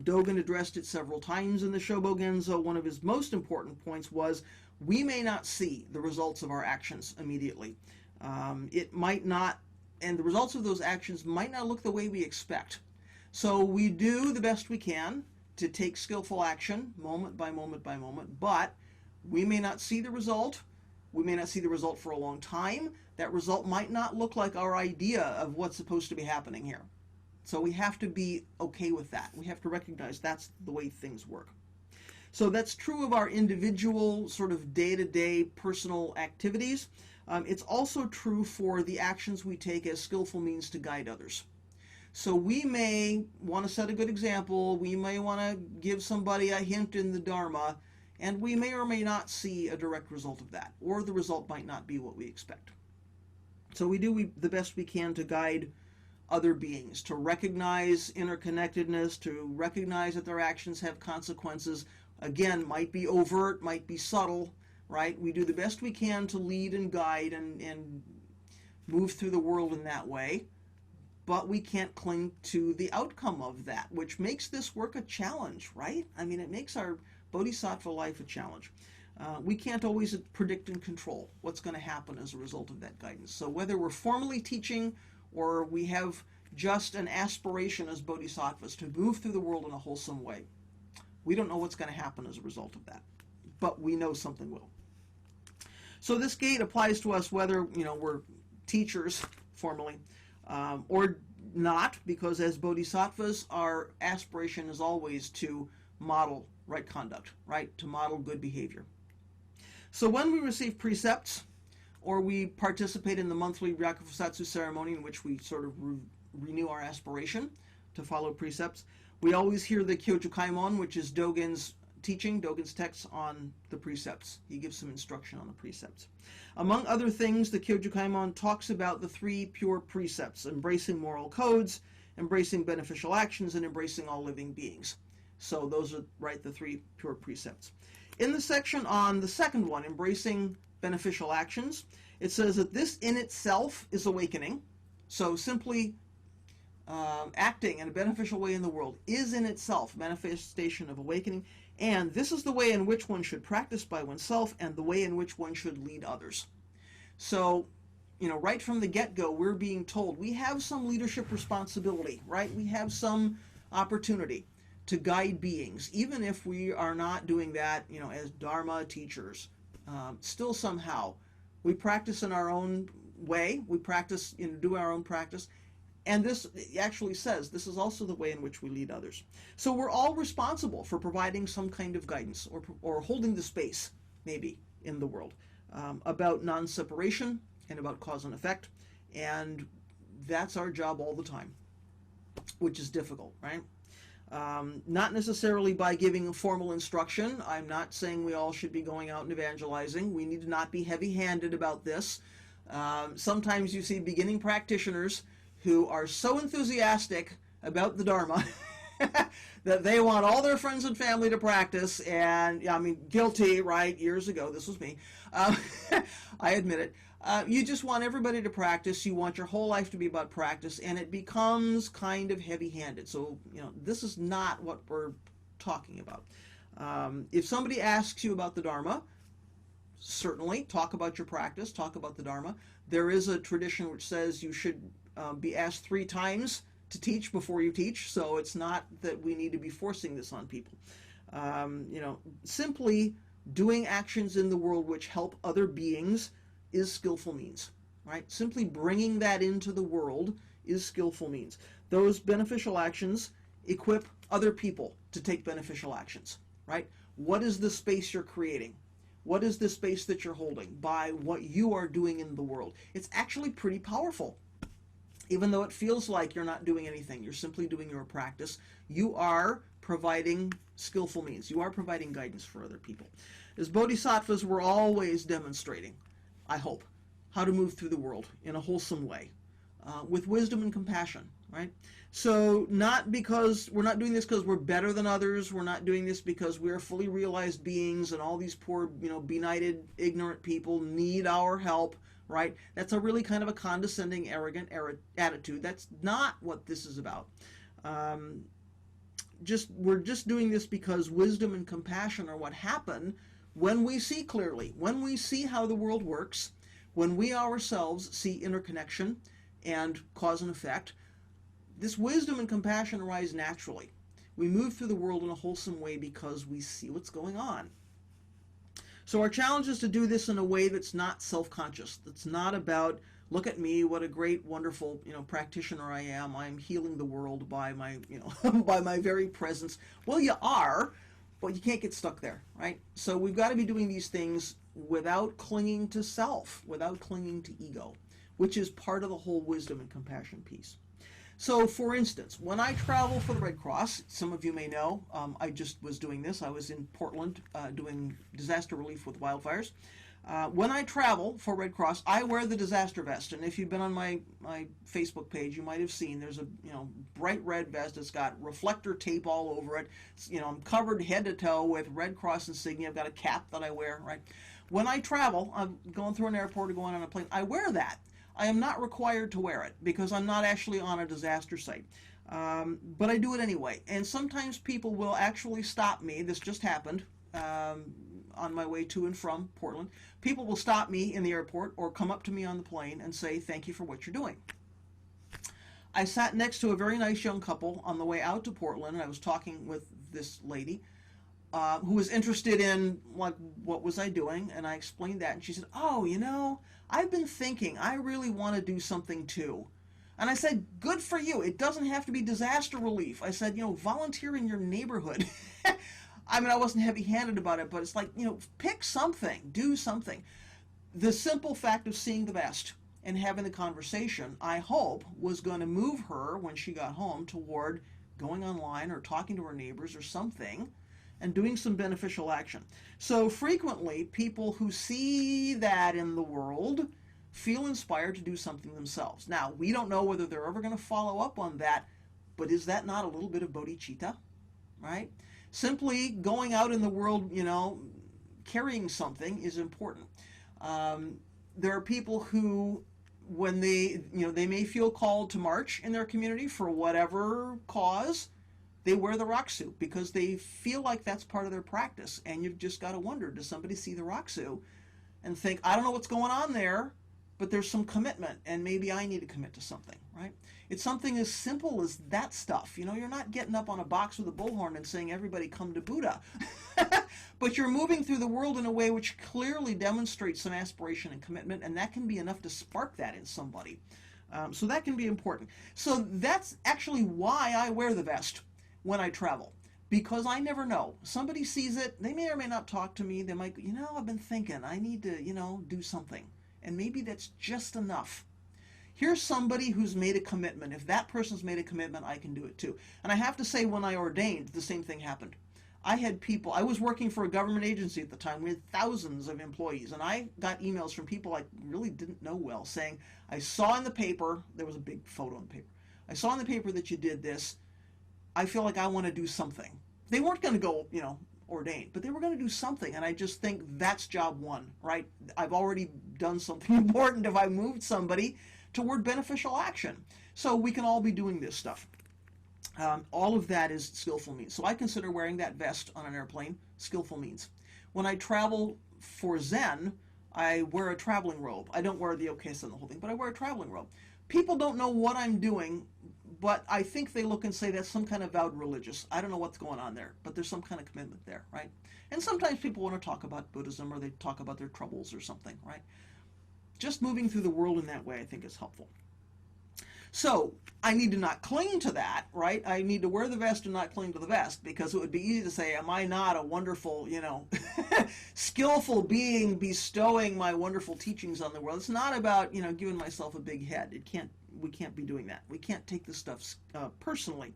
Dogen addressed it several times in the Shobo Genzo. One of his most important points was we may not see the results of our actions immediately. It might not, and the results of those actions might not look the way we expect. So we do the best we can to take skillful action moment by moment by moment, but we may not see the result. We may not see the result for a long time. That result might not look like our idea of what's supposed to be happening here. So we have to be okay with that. We have to recognize that's the way things work. So that's true of our individual sort of day-to-day personal activities. It's also true for the actions we take as skillful means to guide others. So we may want to set a good example. We may want to give somebody a hint in the Dharma, and we may or may not see a direct result of that, or the result might not be what we expect. So we do the best we can to guide other beings, to recognize interconnectedness, to recognize that their actions have consequences. Again, might be overt, might be subtle, right? We do the best we can to lead and guide and move through the world in that way, but we can't cling to the outcome of that, which makes this work a challenge, right? I mean, it makes our bodhisattva life a challenge. We can't always predict and control what's going to happen as a result of that guidance. So whether we're formally teaching or we have just an aspiration as bodhisattvas to move through the world in a wholesome way, we don't know what's going to happen as a result of that, but we know something will. So this gate applies to us whether we're teachers formally or not, because as bodhisattvas, our aspiration is always to model right conduct, right? To model good behavior. So when we receive precepts, or we participate in the monthly Ryakufussatsu ceremony in which we sort of renew our aspiration to follow precepts, we always hear the Kyoju Kaimon, which is Dogen's teaching, Dogen's text on the precepts. He gives some instruction on the precepts. Among other things, the Kyoju Kaimon talks about the 3 pure precepts: embracing moral codes, embracing beneficial actions, and embracing all living beings. So those are, right, the 3 pure precepts. In the section on the second one, embracing beneficial actions, it says that this in itself is awakening. So simply acting in a beneficial way in the world is in itself manifestation of awakening, and this is the way in which one should practice by oneself and the way in which one should lead others. So, right from the get-go, we're being told we have some leadership responsibility, right? We have some opportunity to guide beings, even if we are not doing that, as Dharma teachers. Still somehow, we practice in our own way, we practice, do our own practice, and this actually says this is also the way in which we lead others. So we're all responsible for providing some kind of guidance or holding the space, maybe, in the world, about non-separation and about cause and effect, and that's our job all the time, which is difficult, right? Not necessarily by giving formal instruction. I'm not saying we all should be going out and evangelizing. We need to not be heavy-handed about this. Sometimes you see beginning practitioners who are so enthusiastic about the Dharma that they want all their friends and family to practice, and guilty, right? Years ago, this was me. I admit it. You just want everybody to practice. You want your whole life to be about practice, and it becomes kind of heavy-handed. So, this is not what we're talking about. If somebody asks you about the Dharma, certainly talk about your practice, talk about the Dharma. There is a tradition which says you should be asked 3 times to teach before you teach, so it's not that we need to be forcing this on people. Simply doing actions in the world which help other beings is skillful means, right? Simply bringing that into the world is skillful means. Those beneficial actions equip other people to take beneficial actions, right? What is the space you're creating? What is the space that you're holding by what you are doing in the world? It's actually pretty powerful. Even though it feels like you're not doing anything, you're simply doing your practice, you are providing skillful means. You are providing guidance for other people. As bodhisattvas, we're always demonstrating, I hope, how to move through the world in a wholesome way, with wisdom and compassion, right? So not because, we're not doing this because we're better than others, we're not doing this because we're fully realized beings and all these poor, benighted, ignorant people need our help, right? That's a really kind of a condescending, arrogant attitude. That's not what this is about. We're just doing this because wisdom and compassion are what happen when we see clearly, when we see how the world works, when we ourselves see interconnection and cause and effect. This wisdom and compassion arise naturally. We move through the world in a wholesome way because we see what's going on. So our challenge is to do this in a way that's not self-conscious. That's not about, look at me, what a great, wonderful, practitioner I am. I'm healing the world by my, by my very presence. Well, you are, but you can't get stuck there, right? So we've got to be doing these things without clinging to self, without clinging to ego, which is part of the whole wisdom and compassion piece. So, for instance, when I travel for the Red Cross, some of you may know, I just was doing this. I was in Portland doing disaster relief with wildfires. When I travel for Red Cross, I wear the disaster vest, and if you've been on my Facebook page, you might have seen there's a bright red vest. It's got reflector tape all over it. I'm covered head to toe with Red Cross insignia. I've got a cap that I wear. Right. When I travel, I'm going through an airport or going on a plane. I wear that. I am not required to wear it because I'm not actually on a disaster site. But I do it anyway. And sometimes people will actually stop me. This just happened. On my way to and from Portland, people will stop me in the airport or come up to me on the plane and say, thank you for what you're doing. I sat next to a very nice young couple on the way out to Portland, and I was talking with this lady who was interested in what was I doing, and I explained that, and she said, oh, I've been thinking I really want to do something too. And I said, good for you. It doesn't have to be disaster relief. I said, volunteer in your neighborhood. I mean, I wasn't heavy-handed about it, but it's like, pick something, do something. The simple fact of seeing the vest and having the conversation, I hope, was going to move her when she got home toward going online or talking to her neighbors or something and doing some beneficial action. So frequently, people who see that in the world feel inspired to do something themselves. Now, we don't know whether they're ever going to follow up on that, but is that not a little bit of bodhicitta, right? Simply going out in the world, carrying something is important. There are people who, when they may feel called to march in their community for whatever cause, they wear the Raksu because they feel like that's part of their practice. And you've just got to wonder, does somebody see the Raksu and think, I don't know what's going on there, but there's some commitment, and maybe I need to commit to something, right? It's something as simple as that stuff. You're not getting up on a box with a bullhorn and saying, everybody come to Buddha. But you're moving through the world in a way which clearly demonstrates some aspiration and commitment, and that can be enough to spark that in somebody. So that can be important. So that's actually why I wear the vest when I travel, because I never know. Somebody sees it, they may or may not talk to me, they might go, I've been thinking, I need to, do something. And maybe that's just enough. Here's somebody who's made a commitment. If that person's made a commitment, I can do it too. And I have to say, when I ordained, the same thing happened. I was working for a government agency at the time. We had thousands of employees, and I got emails from people I really didn't know well saying, I saw in the paper, there was a big photo in the paper, I saw in the paper that you did this. I feel like I want to do something. They weren't going to go, ordained, but they were going to do something, and I just think that's job one, right? I've already done something important if I moved somebody toward beneficial action. So we can all be doing this stuff. All of that is skillful means. So I consider wearing that vest on an airplane skillful means. When I travel for Zen, I wear a traveling robe. I don't wear the okesa and the whole thing, but I wear a traveling robe. People don't know what I'm doing, but I think they look and say that's some kind of vowed religious. I don't know what's going on there, but there's some kind of commitment there, right? And sometimes people want to talk about Buddhism, or they talk about their troubles or something, right? Just moving through the world in that way, I think, is helpful. So I need to not cling to that, right? I need to wear the vest and not cling to the vest, because it would be easy to say, am I not a wonderful, skillful being bestowing my wonderful teachings on the world? It's not about, giving myself a big head. We can't be doing that. We can't take this stuff personally.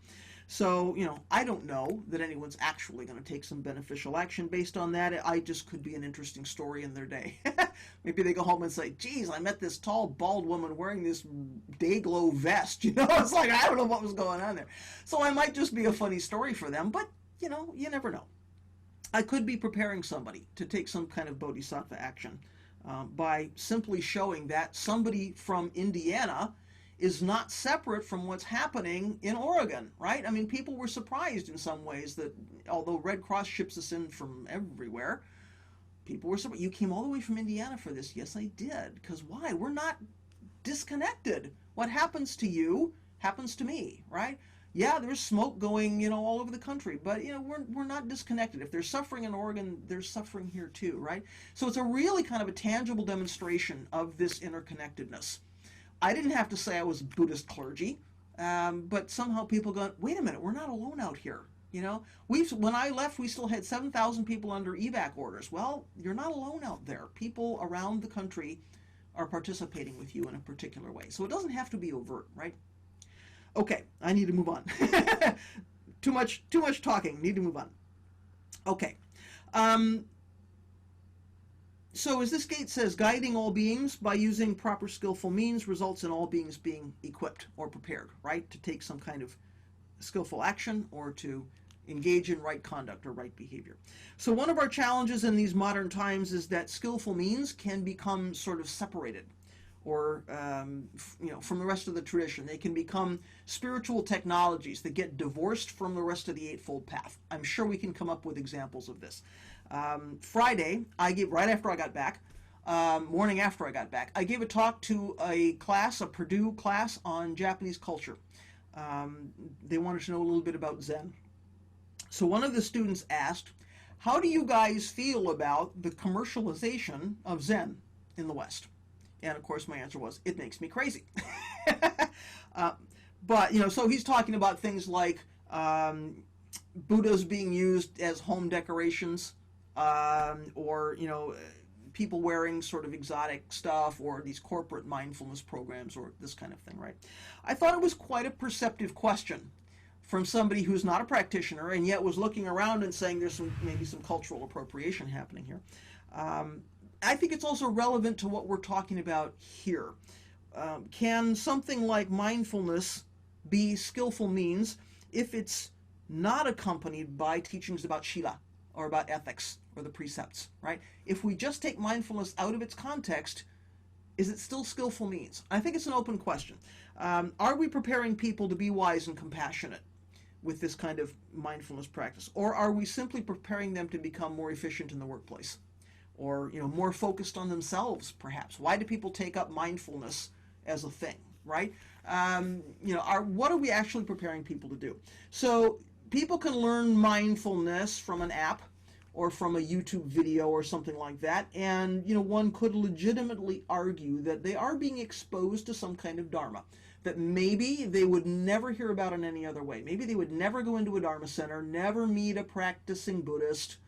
So, I don't know that anyone's actually going to take some beneficial action based on that. I just could be an interesting story in their day. Maybe they go home and say, geez, I met this tall, bald woman wearing this day-glow vest. It's like, I don't know what was going on there. So I might just be a funny story for them, but, you never know. I could be preparing somebody to take some kind of bodhisattva action by simply showing that somebody from Indiana is not separate from what's happening in Oregon, right? I mean, people were surprised in some ways that although Red Cross ships us in from everywhere, people were surprised. You came all the way from Indiana for this. Yes, I did. Because why? We're not disconnected. What happens to you happens to me, right? Yeah, there's smoke going, all over the country, but, we're not disconnected. If there's suffering in Oregon, there's suffering here too, right? So it's a really kind of a tangible demonstration of this interconnectedness. I didn't have to say I was Buddhist clergy, but somehow people go, wait a minute, we're not alone out here. When I left, we still had 7,000 people under evac orders. Well, you're not alone out there. People around the country are participating with you in a particular way. So it doesn't have to be overt, right? Okay, I need to move on. Too much talking. Need to move on. Okay. So as this gate says, guiding all beings by using proper skillful means results in all beings being equipped or prepared, right, to take some kind of skillful action or to engage in right conduct or right behavior. So one of our challenges in these modern times is that skillful means can become sort of separated or from the rest of the tradition. They can become spiritual technologies that get divorced from the rest of the Eightfold Path. I'm sure we can come up with examples of this. Friday, right after I got back, morning after I got back, I gave a talk to a class, a Purdue class on Japanese culture. They wanted to know a little bit about Zen. So one of the students asked, how do you guys feel about the commercialization of Zen in the West? And of course my answer was, it makes me crazy. But, so he's talking about things like Buddhas being used as home decorations, or, people wearing sort of exotic stuff, or these corporate mindfulness programs, or this kind of thing, right? I thought it was quite a perceptive question from somebody who's not a practitioner and yet was looking around and saying there's maybe some cultural appropriation happening here. I think it's also relevant to what we're talking about here. Can something like mindfulness be skillful means if it's not accompanied by teachings about Shila or about ethics or the precepts, right? If we just take mindfulness out of its context, is it still skillful means? I think it's an open question. Are we preparing people to be wise and compassionate with this kind of mindfulness practice? Or are we simply preparing them to become more efficient in the workplace? Or more focused on themselves, perhaps? Why do people take up mindfulness as a thing, right? What are we actually preparing people to do? So people can learn mindfulness from an app or from a YouTube video or something like that, and one could legitimately argue that they are being exposed to some kind of dharma that maybe they would never hear about in any other way. Maybe they would never go into a dharma center, never meet a practicing Buddhist,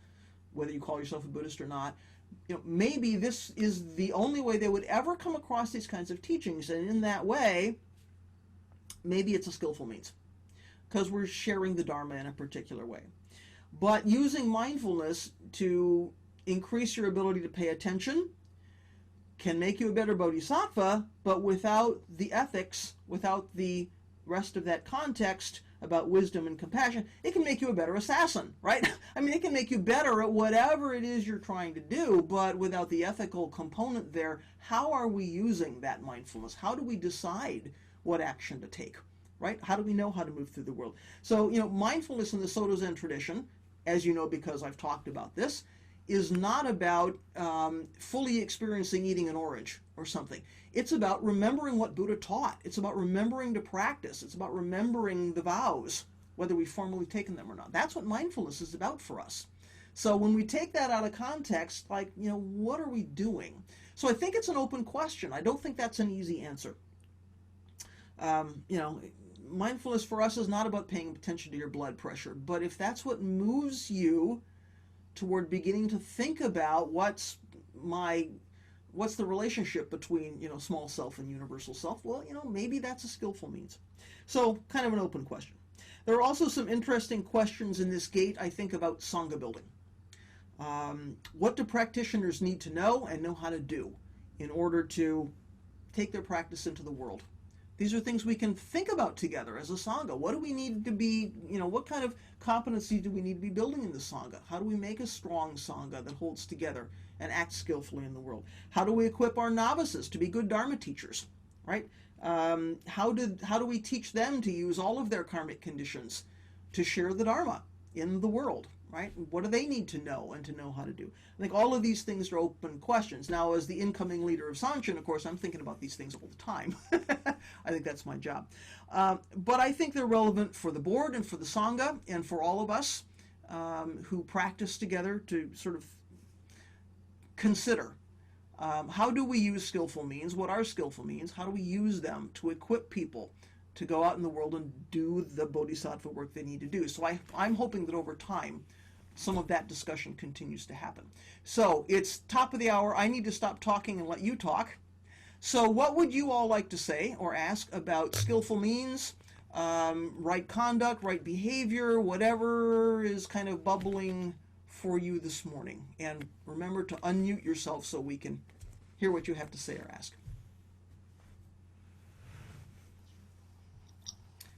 whether you call yourself a Buddhist or not. Maybe this is the only way they would ever come across these kinds of teachings, and in that way, maybe it's a skillful means, because we're sharing the Dharma in a particular way. But using mindfulness to increase your ability to pay attention can make you a better bodhisattva, but without the ethics, without the rest of that context about wisdom and compassion, it can make you a better assassin, right? I mean, it can make you better at whatever it is you're trying to do, but without the ethical component there, how are we using that mindfulness? How do we decide what action to take, right? How do we know how to move through the world? So, mindfulness in the Soto Zen tradition, as you know because I've talked about this, is not about fully experiencing eating an orange or something. It's about remembering what Buddha taught. It's about remembering to practice. It's about remembering the vows, whether we've formally taken them or not. That's what mindfulness is about for us. So when we take that out of context, what are we doing? So I think it's an open question. I don't think that's an easy answer. Mindfulness for us is not about paying attention to your blood pressure, but if that's what moves you toward beginning to think about what's the relationship between small self and universal self, well, maybe that's a skillful means. So kind of an open question. There are also some interesting questions in this gate, I think, about Sangha building. What do practitioners need to know and know how to do in order to take their practice into the world? These are things we can think about together as a Sangha. What do we need to be, what kind of competency do we need to be building in the Sangha? How do we make a strong Sangha that holds together and acts skillfully in the world? How do we equip our novices to be good Dharma teachers, right? How do we teach them to use all of their karmic conditions to share the Dharma in the world, right? What do they need to know and to know how to do? I think all of these things are open questions. Now, as the incoming leader of Sanchin, of course, I'm thinking about these things all the time. I think that's my job. But I think they're relevant for the board and for the Sangha and for all of us who practice together to sort of consider how do we use skillful means? What are skillful means? How do we use them to equip people to go out in the world and do the bodhisattva work they need to do? So I'm hoping that over time, some of that discussion continues to happen. So it's top of the hour. I need to stop talking and let you talk. So what would you all like to say or ask about skillful means, right conduct, right behavior, whatever is kind of bubbling for you this morning? And remember to unmute yourself so we can hear what you have to say or ask.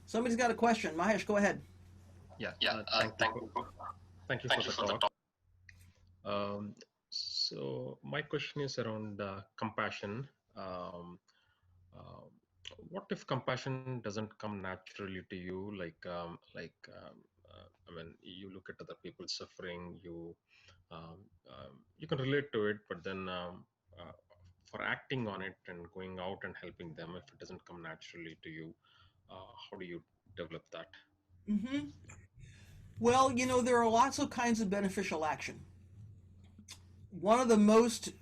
Somebody's got a question. Mahesh, go ahead. Yeah, thank you for the talk. So my question is around compassion. Um, uh, what if compassion doesn't come naturally to you? I mean, you look at other people suffering, you can relate to it, but then for acting on it and going out and helping them, if it doesn't come naturally to you, how do you develop that? Mm-hmm. Well, there are lots of kinds of beneficial action. One of the most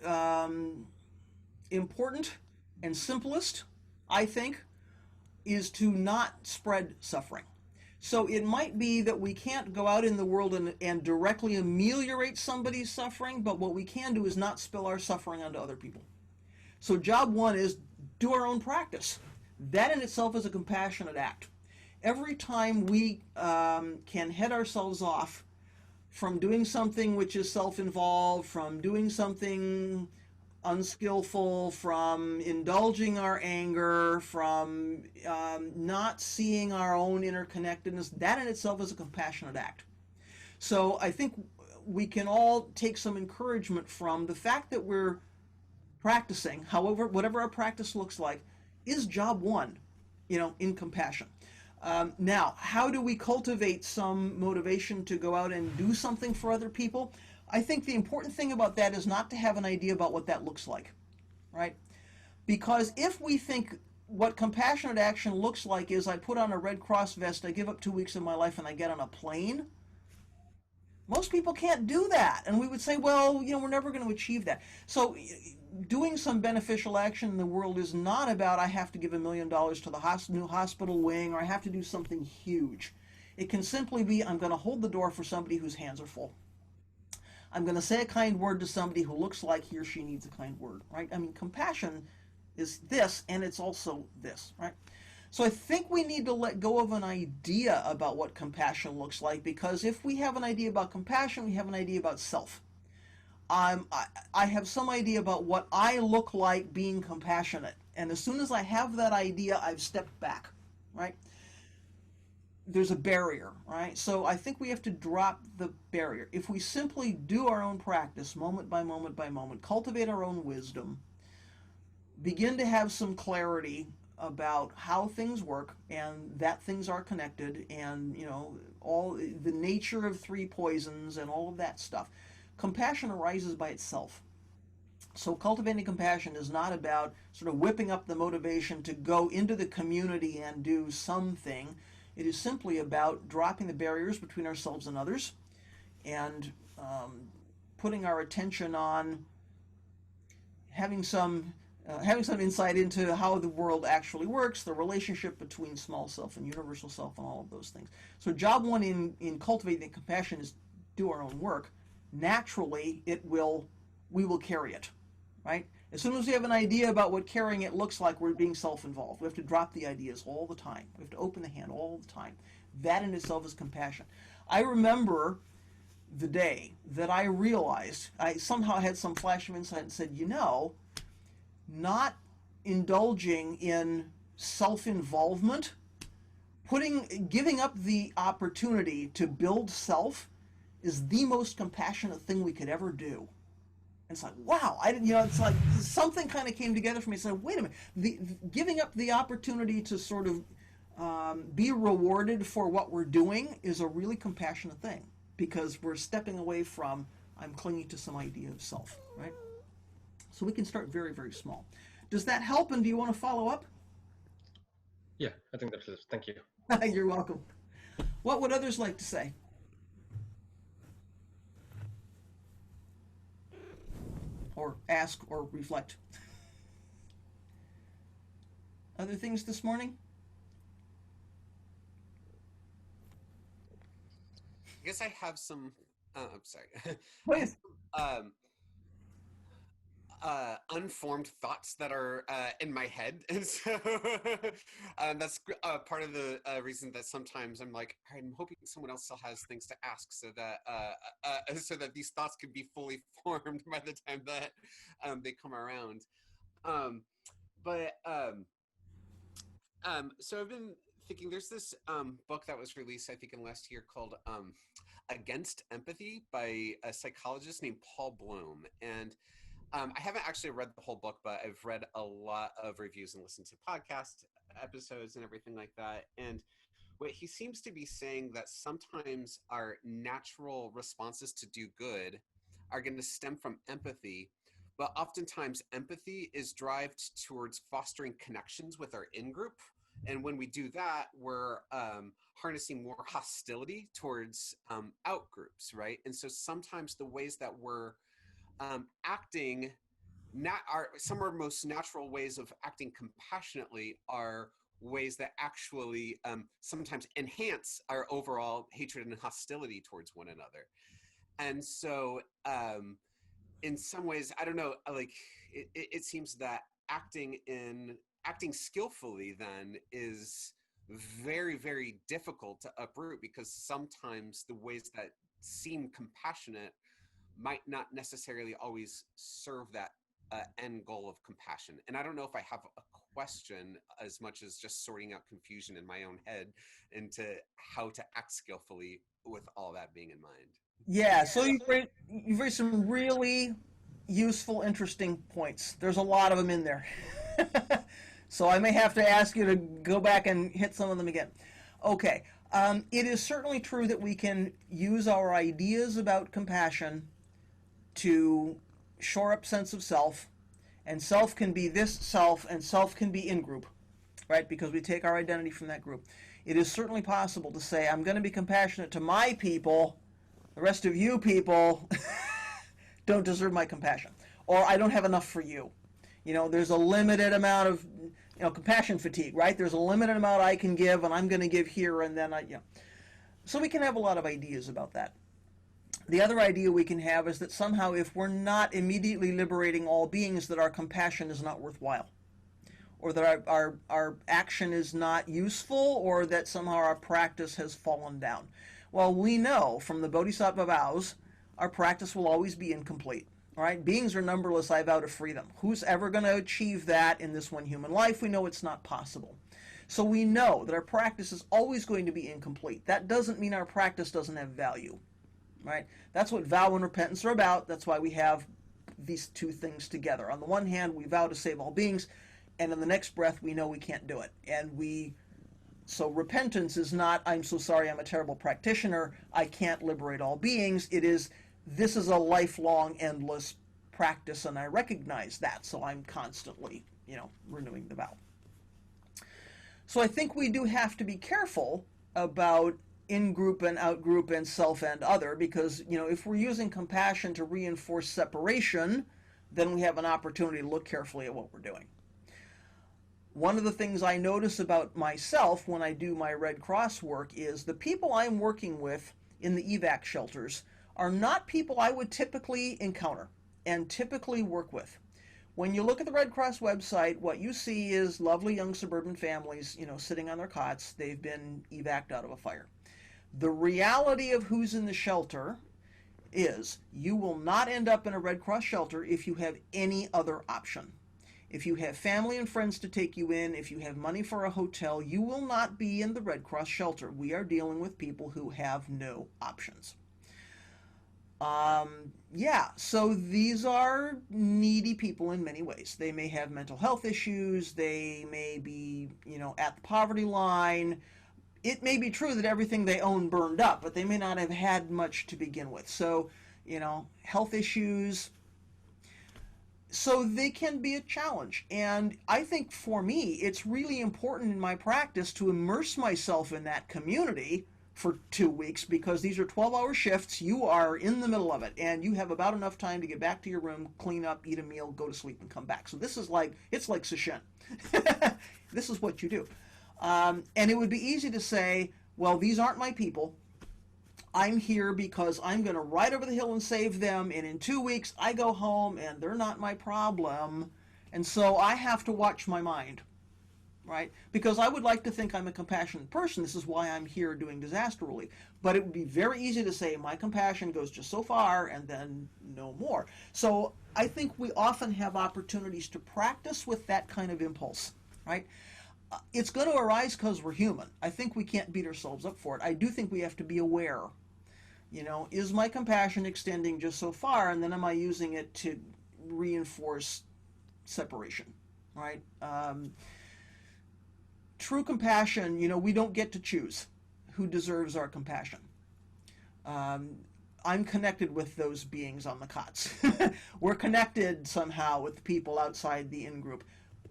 important and simplest, I think, is to not spread suffering. So it might be that we can't go out in the world and directly ameliorate somebody's suffering, but what we can do is not spill our suffering onto other people. So job one is do our own practice. That in itself is a compassionate act. Every time we can head ourselves off from doing something which is self-involved, from doing something unskillful, from indulging our anger, from not seeing our own interconnectedness, that in itself is a compassionate act. So I think we can all take some encouragement from the fact that we're practicing, however, whatever our practice looks like, is job one, in compassion. Now, how do we cultivate some motivation to go out and do something for other people? I think the important thing about that is not to have an idea about what that looks like, right? Because if we think what compassionate action looks like is I put on a Red Cross vest, I give up 2 weeks of my life, and I get on a plane, most people can't do that. And we would say, well, we're never going to achieve that. So doing some beneficial action in the world is not about I have to give $1 million to the new hospital wing or I have to do something huge. It can simply be I'm going to hold the door for somebody whose hands are full. I'm going to say a kind word to somebody who looks like he or she needs a kind word, right? I mean, compassion is this, and it's also this, right? So I think we need to let go of an idea about what compassion looks like, because if we have an idea about compassion, we have an idea about self. I have some idea about what I look like being compassionate. And as soon as I have that idea, I've stepped back, right? There's a barrier, right? So I think we have to drop the barrier. If we simply do our own practice, moment by moment by moment, cultivate our own wisdom, begin to have some clarity about how things work and that things are connected and, all the nature of three poisons and all of that stuff, compassion arises by itself. So cultivating compassion is not about sort of whipping up the motivation to go into the community and do something. It is simply about dropping the barriers between ourselves and others and putting our attention on having some insight into how the world actually works, the relationship between small self and universal self, and all of those things. So job one in cultivating compassion is do our own work. Naturally, we will carry it, right? As soon as we have an idea about what carrying it looks like, we're being self-involved. We have to drop the ideas all the time. We have to open the hand all the time. That in itself is compassion. I remember the day that I realized, I somehow had some flash of insight and said, not indulging in self-involvement, giving up the opportunity to build self is the most compassionate thing we could ever do. And it's like, wow, I didn't, it's like something kind of came together for me. So wait a minute, giving up the opportunity to sort of be rewarded for what we're doing is a really compassionate thing, because we're stepping away from I'm clinging to some idea of self, right? So we can start very, very small. Does that help, and do you want to follow up? Yeah, I think that's it. Thank you. You're welcome. What would others like to say? Or ask or reflect? Other things this morning? I guess I have some. I'm sorry. Please. um, unformed thoughts that are in my head, and so that's part of the reason that sometimes I'm like, I'm hoping someone else still has things to ask, so that these thoughts could be fully formed by the time that they come around. Um, but so I've been thinking. There's this book that was released, I think, in last year called "Against Empathy" by a psychologist named Paul Bloom, and I haven't actually read the whole book, but I've read a lot of reviews and listened to podcast episodes and everything like that. And what he seems to be saying that sometimes our natural responses to do good are going to stem from empathy, but oftentimes empathy is drived towards fostering connections with our in-group. And when we do that, we're harnessing more hostility towards out-groups, right? And so sometimes the ways that we're acting, some of our most natural ways of acting compassionately are ways that actually sometimes enhance our overall hatred and hostility towards one another. And so in some ways, I don't know, like it seems that acting skillfully then is very, very difficult to uproot, because sometimes the ways that seem compassionate might not necessarily always serve that end goal of compassion. And I don't know if I have a question as much as just sorting out confusion in my own head into how to act skillfully with all that being in mind. Yeah, so you've raised some really useful, interesting points. There's a lot of them in there. So I may have to ask you to go back and hit some of them again. Okay, it is certainly true that we can use our ideas about compassion to shore up sense of self, and self can be this self, and self can be in group, right? Because we take our identity from that group. It is certainly possible to say, I'm going to be compassionate to my people, the rest of you people don't deserve my compassion, or I don't have enough for you. There's a limited amount of, compassion fatigue, right? There's a limited amount I can give, and I'm going to give here, and then So we can have a lot of ideas about that. The other idea we can have is that somehow if we're not immediately liberating all beings, that our compassion is not worthwhile, or that our action is not useful, or that somehow our practice has fallen down. Well, we know from the Bodhisattva vows, our practice will always be incomplete. All right, beings are numberless, I vow to free them. Who's ever going to achieve that in this one human life? We know it's not possible. So we know that our practice is always going to be incomplete. That doesn't mean our practice doesn't have value. Right? That's what vow and repentance are about. That's why we have these two things together. On the one hand, we vow to save all beings, and in the next breath, we know we can't do it. So repentance is not, I'm so sorry, I'm a terrible practitioner, I can't liberate all beings. It is, this is a lifelong, endless practice, and I recognize that, so I'm constantly, renewing the vow. So I think we do have to be careful about in-group and out-group and self and other, because, if we're using compassion to reinforce separation, then we have an opportunity to look carefully at what we're doing. One of the things I notice about myself when I do my Red Cross work is the people I'm working with in the evac shelters are not people I would typically encounter and typically work with. When you look at the Red Cross website, what you see is lovely young suburban families, sitting on their cots. They've been evac'd out of a fire. The reality of who's in the shelter is you will not end up in a Red Cross shelter if you have any other option. If you have family and friends to take you in, if you have money for a hotel, you will not be in the Red Cross shelter. We are dealing with people who have no options. So these are needy people in many ways. They may have mental health issues. They may be, at the poverty line. It may be true that everything they own burned up, but they may not have had much to begin with. So, health issues. So they can be a challenge. And I think for me, it's really important in my practice to immerse myself in that community for 2 weeks, because these are 12-hour shifts. You are in the middle of it, and you have about enough time to get back to your room, clean up, eat a meal, go to sleep, and come back. So this is it's like sesshin. This is what you do. And it would be easy to say, well, these aren't my people. I'm here because I'm going to ride over the hill and save them, and in 2 weeks I go home and they're not my problem, and so I have to watch my mind, right? Because I would like to think I'm a compassionate person. This is why I'm here doing disaster relief. But it would be very easy to say my compassion goes just so far and then no more. So I think we often have opportunities to practice with that kind of impulse, right? It's going to arise because we're human. I think we can't beat ourselves up for it. I do think we have to be aware. Is my compassion extending just so far, and then am I using it to reinforce separation, right? True compassion, we don't get to choose who deserves our compassion. I'm connected with those beings on the cots. We're connected somehow with the people outside the in-group.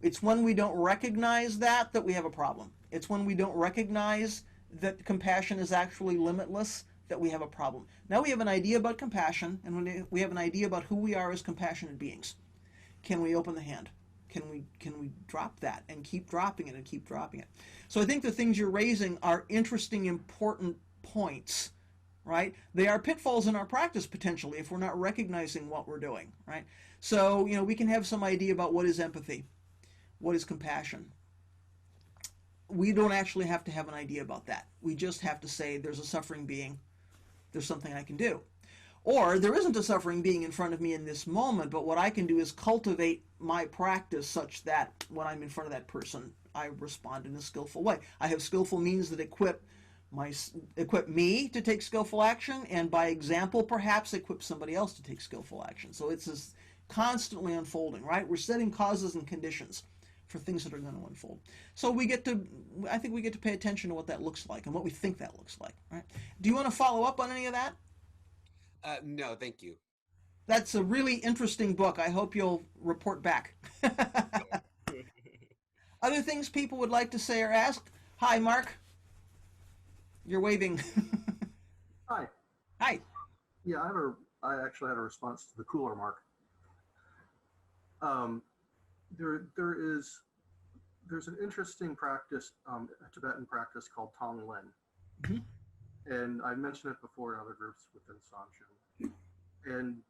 It's when we don't recognize that we have a problem. It's when we don't recognize that compassion is actually limitless that we have a problem. Now we have an idea about compassion, and when we have an idea about who we are as compassionate beings. Can we open the hand? Can we drop that and keep dropping it and keep dropping it? So I think the things you're raising are interesting, important points, right? They are pitfalls in our practice potentially if we're not recognizing what we're doing, right? So, we can have some idea about what is empathy, what is compassion. We don't actually have to have an idea about that. We just have to say there's a suffering being, there's something I can do. Or there isn't a suffering being in front of me in this moment, but what I can do is cultivate my practice such that when I'm in front of that person, I respond in a skillful way. I have skillful means that equip me to take skillful action, and by example, perhaps equip somebody else to take skillful action. So it's this constantly unfolding, right? We're setting causes and conditions for things that are going to unfold. So I think we get to pay attention to what that looks like and what we think that looks like, right? Do you want to follow up on any of that? No, thank you. That's a really interesting book. I hope you'll report back. Other things people would like to say or ask? Hi, Mark. You're waving. Hi. Hi. Yeah, I actually had a response to the cooler mark. There's an interesting practice, a Tibetan practice called Tong Lin. Mm-hmm. And I mentioned it before in other groups within Sanchen. And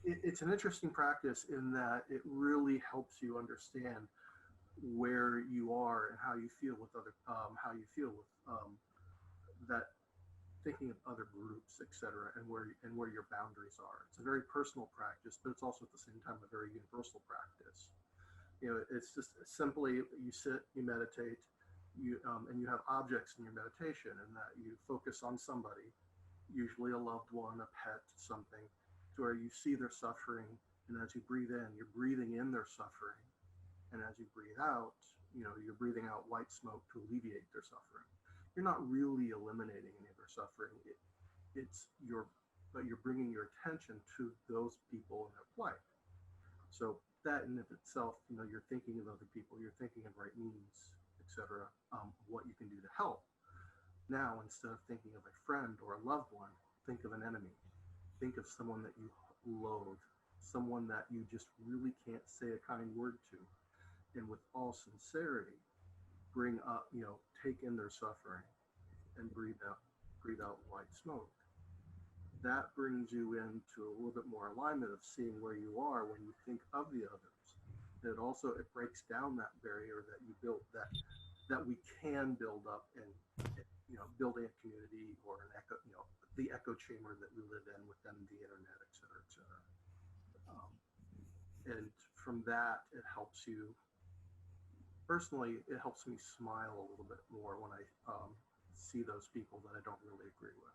it's an interesting practice in that it really helps you understand where you are and how you feel with that thinking of other groups, etc., and where your boundaries are. It's a very personal practice, but it's also at the same time a very universal practice. It's just simply you sit, you meditate, and you have objects in your meditation, and that you focus on somebody, usually a loved one, a pet, something, to where you see their suffering, and as you breathe in, you're breathing in their suffering, and as you breathe out, you're breathing out white smoke to alleviate their suffering. You're not really eliminating any of their suffering. But you're bringing your attention to those people in their plight. So that in of itself, you're thinking of other people, you're thinking of right means, etc., what you can do to help. Now, instead of thinking of a friend or a loved one, think of an enemy. Think of someone that you loathe, someone that you just really can't say a kind word to. And with all sincerity, bring up, take in their suffering and breathe out white smoke. That brings you into a little bit more alignment of seeing where you are when you think of the others. And it breaks down that barrier that you built, that we can build up and building a community or an echo, the echo chamber that we live in within the internet, et cetera, et cetera. And from that, it helps you. Personally, it helps me smile a little bit more when I see those people that I don't really agree with.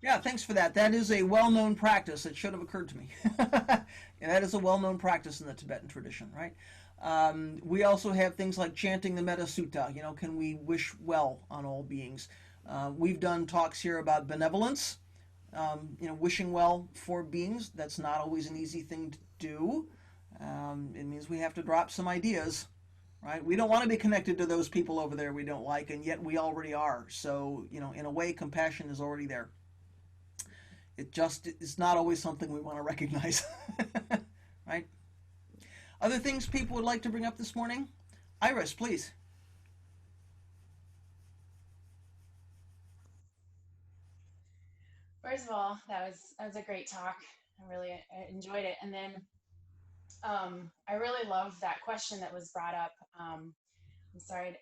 Yeah, thanks for that. That is a well-known practice. It should have occurred to me. And that is a well-known practice in the Tibetan tradition, right? We also have things like chanting the Metta Sutta. Can we wish well on all beings? We've done talks here about benevolence, wishing well for beings. That's not always an easy thing to do. It means we have to drop some ideas, right? We don't want to be connected to those people over there we don't like, and yet we already are. So, in a way, compassion is already there. It just is not always something we want to recognize, right? Other things people would like to bring up this morning? Iris, please. First of all, that was a great talk. I really enjoyed it. And then I really love that question that was brought up. I'm sorry,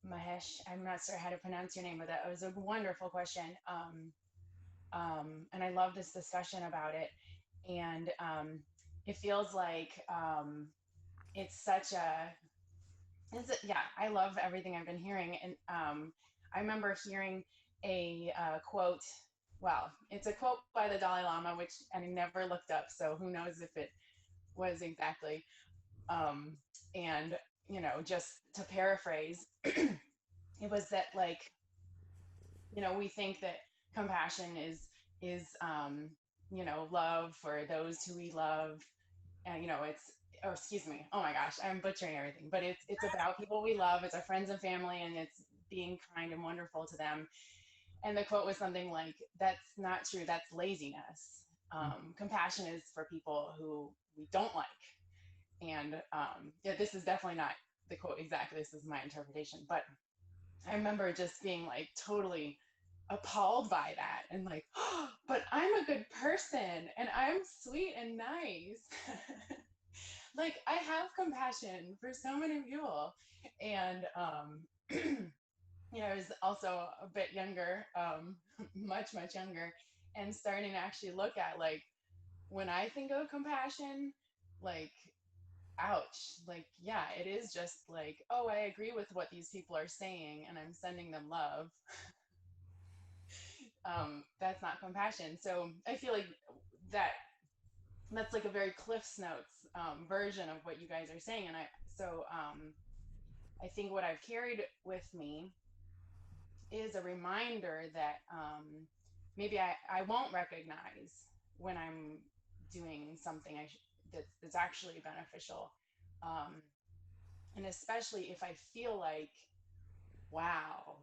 Mahesh, I'm not sure how to pronounce your name, but that was a wonderful question. And I love this discussion about it. And it feels like it's such a, yeah, I love everything I've been hearing. And I remember hearing a quote. Well, it's a quote by the Dalai Lama, which I never looked up, so who knows if it was exactly. Um, and just to paraphrase, it was that, like, we think that compassion is love for those who we love, and it's, oh, excuse me, oh my gosh, I'm butchering everything, but it's about people we love, it's our friends and family, and it's being kind and wonderful to them. And the quote was something like, that's not true, that's laziness. Compassion is for people who we don't like. And yeah, this is definitely not the quote exactly, this is my interpretation, but I remember just being like totally appalled by that and like, oh, but I'm a good person and I'm sweet and nice. Like, I have compassion for so many people. And I was also a bit younger, much, much younger, and starting to actually look at, like, when I think of compassion, like, ouch, like, yeah, it is just like, oh, I agree with what these people are saying and I'm sending them love. That's not compassion. So I feel like that that's like a very Cliff's Notes version of what you guys are saying. And I think what I've carried with me is a reminder that maybe I won't recognize when I'm doing something that's actually beneficial. Um, and especially if I feel like, wow,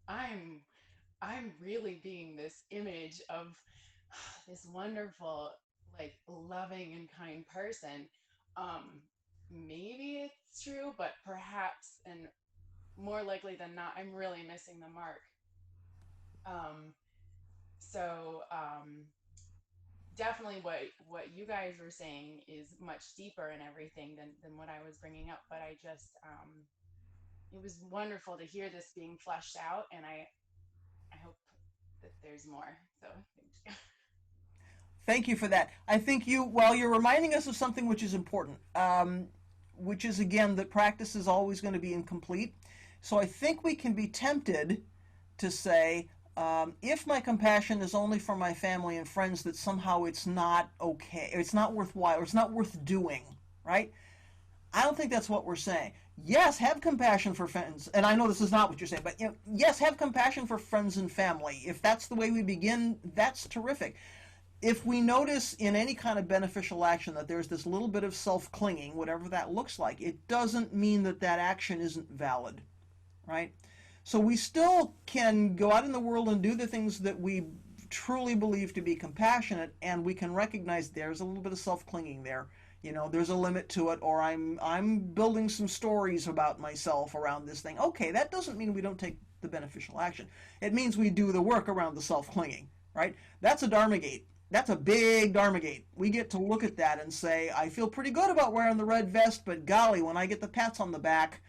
i'm I'm really being this image of this wonderful, like, loving and kind person. Maybe it's true, but perhaps, and more likely than not, I'm really missing the mark. um so definitely what you guys were saying is much deeper and everything than what I was bringing up, but I just it was wonderful to hear this being fleshed out, and I hope that there's more. So thank you. Thank you for that. I think well, you're reminding us of something which is important, which is, again, that practice is always going to be incomplete. So I think we can be tempted to say, if my compassion is only for my family and friends, that somehow it's not okay, it's not worthwhile, or it's not worth doing, right? I don't think that's what we're saying. Yes, have compassion for friends, and I know this is not what you're saying, but yes, have compassion for friends and family. If that's the way we begin, that's terrific. If we notice in any kind of beneficial action that there's this little bit of self-clinging, whatever that looks like, it doesn't mean that that action isn't valid, right? So we still can go out in the world and do the things that we truly believe to be compassionate, and we can recognize there's a little bit of self-clinging there. There's a limit to it, or I'm building some stories about myself around this thing. Okay, that doesn't mean we don't take the beneficial action. It means we do the work around the self-clinging, right? That's a Dharma gate. That's a big Dharma gate. We get to look at that and say, I feel pretty good about wearing the red vest, but golly, when I get the pats on the back,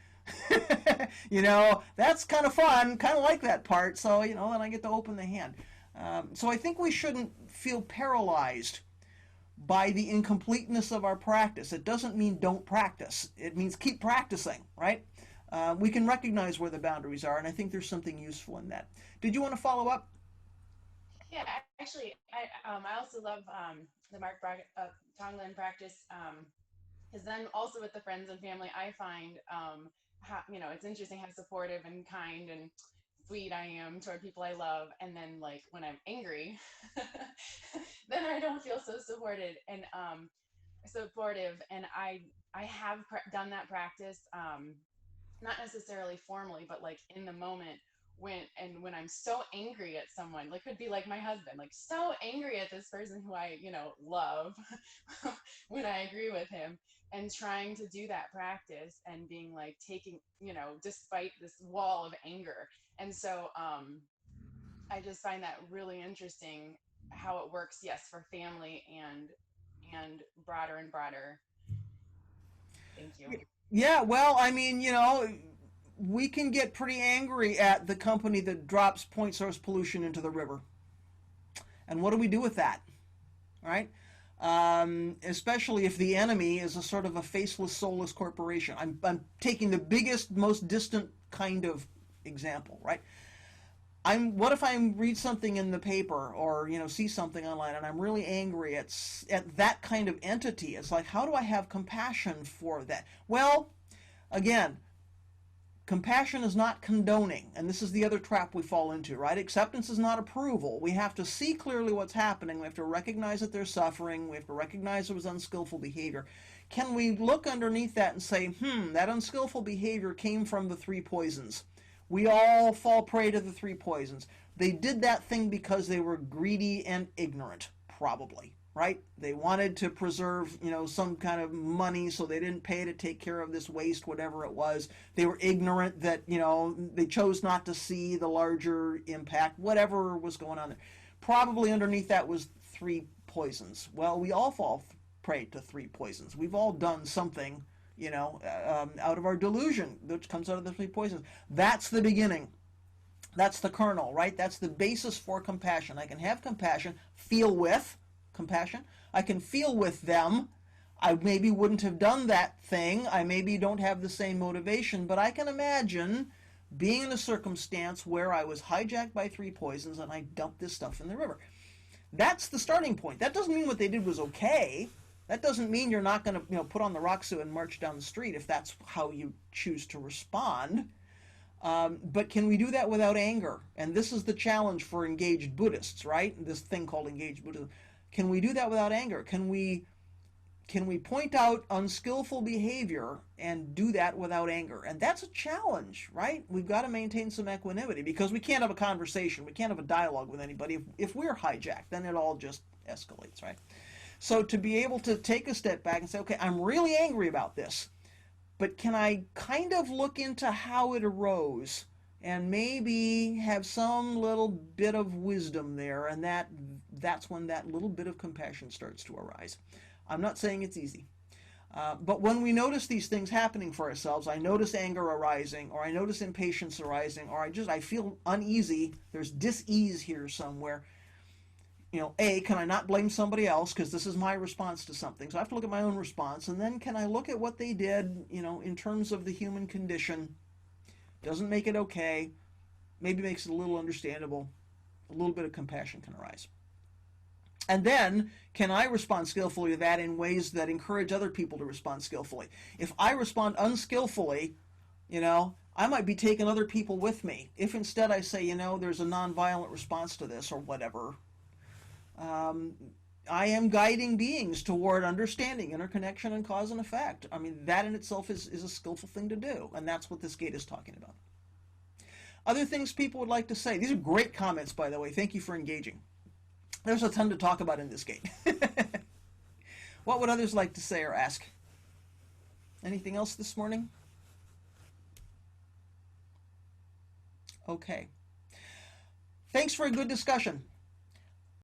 that's kind of fun, kind of like that part. So, then I get to open the hand. So I think we shouldn't feel paralyzed by the incompleteness of our practice. It doesn't mean don't practice. It means keep practicing, right? We can recognize where the boundaries are, and I think there's something useful in that. Did you want to follow up? Yeah, actually, I also love the Tonglen practice, because then also with the friends and family, I find how, it's interesting how supportive and kind and sweet I am toward people I love, and then, like, when I'm angry, then I don't feel so supportive, and I have done that practice, not necessarily formally, but like in the moment, when I'm so angry at someone, like, could be like my husband, like, so angry at this person who I love, when I agree with him, and trying to do that practice and being like, taking, despite this wall of anger. And so I just find that really interesting, how it works, yes, for family and broader and broader. Thank you. Yeah, well, I mean, we can get pretty angry at the company that drops point source pollution into the river. And what do we do with that? Right? Especially if the enemy is a sort of a faceless, soulless corporation. I'm taking the biggest, most distant kind of example, right? What if I read something in the paper or see something online and I'm really angry at that kind of entity? It's like, how do I have compassion for that? Well, again, compassion is not condoning, and this is the other trap we fall into, right? Acceptance is not approval. We have to see clearly what's happening. We have to recognize that they're suffering. We have to recognize it was unskillful behavior. Can we look underneath that and say, that unskillful behavior came from the three poisons? We all fall prey to the three poisons. They did that thing because they were greedy and ignorant, probably. Right? They wanted to preserve, some kind of money, so they didn't pay to take care of this waste, whatever it was. They were ignorant that, they chose not to see the larger impact, whatever was going on there. Probably underneath that was three poisons. Well, we all fall prey to three poisons. We've all done something, out of our delusion, which comes out of the three poisons. That's the beginning. That's the kernel, right? That's the basis for compassion. I can have compassion, feel with compassion. I can feel with them. I maybe wouldn't have done that thing. I maybe don't have the same motivation, but I can imagine being in a circumstance where I was hijacked by three poisons and I dumped this stuff in the river. That's the starting point. That doesn't mean what they did was okay. That doesn't mean you're not going to, put on the rock suit and march down the street if that's how you choose to respond. But can we do that without anger? And this is the challenge for engaged Buddhists, right? This thing called engaged Buddhism. Can we do that without anger? Can we point out unskillful behavior and do that without anger? And that's a challenge, right? We've got to maintain some equanimity because we can't have a conversation. We can't have a dialogue with anybody. If we're hijacked, then it all just escalates, right? So to be able to take a step back and say, okay, I'm really angry about this, but can I kind of look into how it arose and maybe have some little bit of wisdom there, and that's when that little bit of compassion starts to arise. I'm not saying it's easy. But when we notice these things happening for ourselves, I notice anger arising, or I notice impatience arising, or I feel uneasy, there's dis-ease here somewhere. Can I not blame somebody else because this is my response to something? So I have to look at my own response, and then can I look at what they did, in terms of the human condition? Doesn't make it okay, maybe makes it a little understandable. A little bit of compassion can arise. And then, can I respond skillfully to that in ways that encourage other people to respond skillfully? If I respond unskillfully, I might be taking other people with me. If instead I say, there's a nonviolent response to this or whatever, I am guiding beings toward understanding interconnection and cause and effect. I mean, that in itself is a skillful thing to do, and that's what this gate is talking about. Other things people would like to say. These are great comments, by the way. Thank you for engaging. There's a ton to talk about in this gate. What would others like to say or ask? Anything else this morning? Okay. Thanks for a good discussion.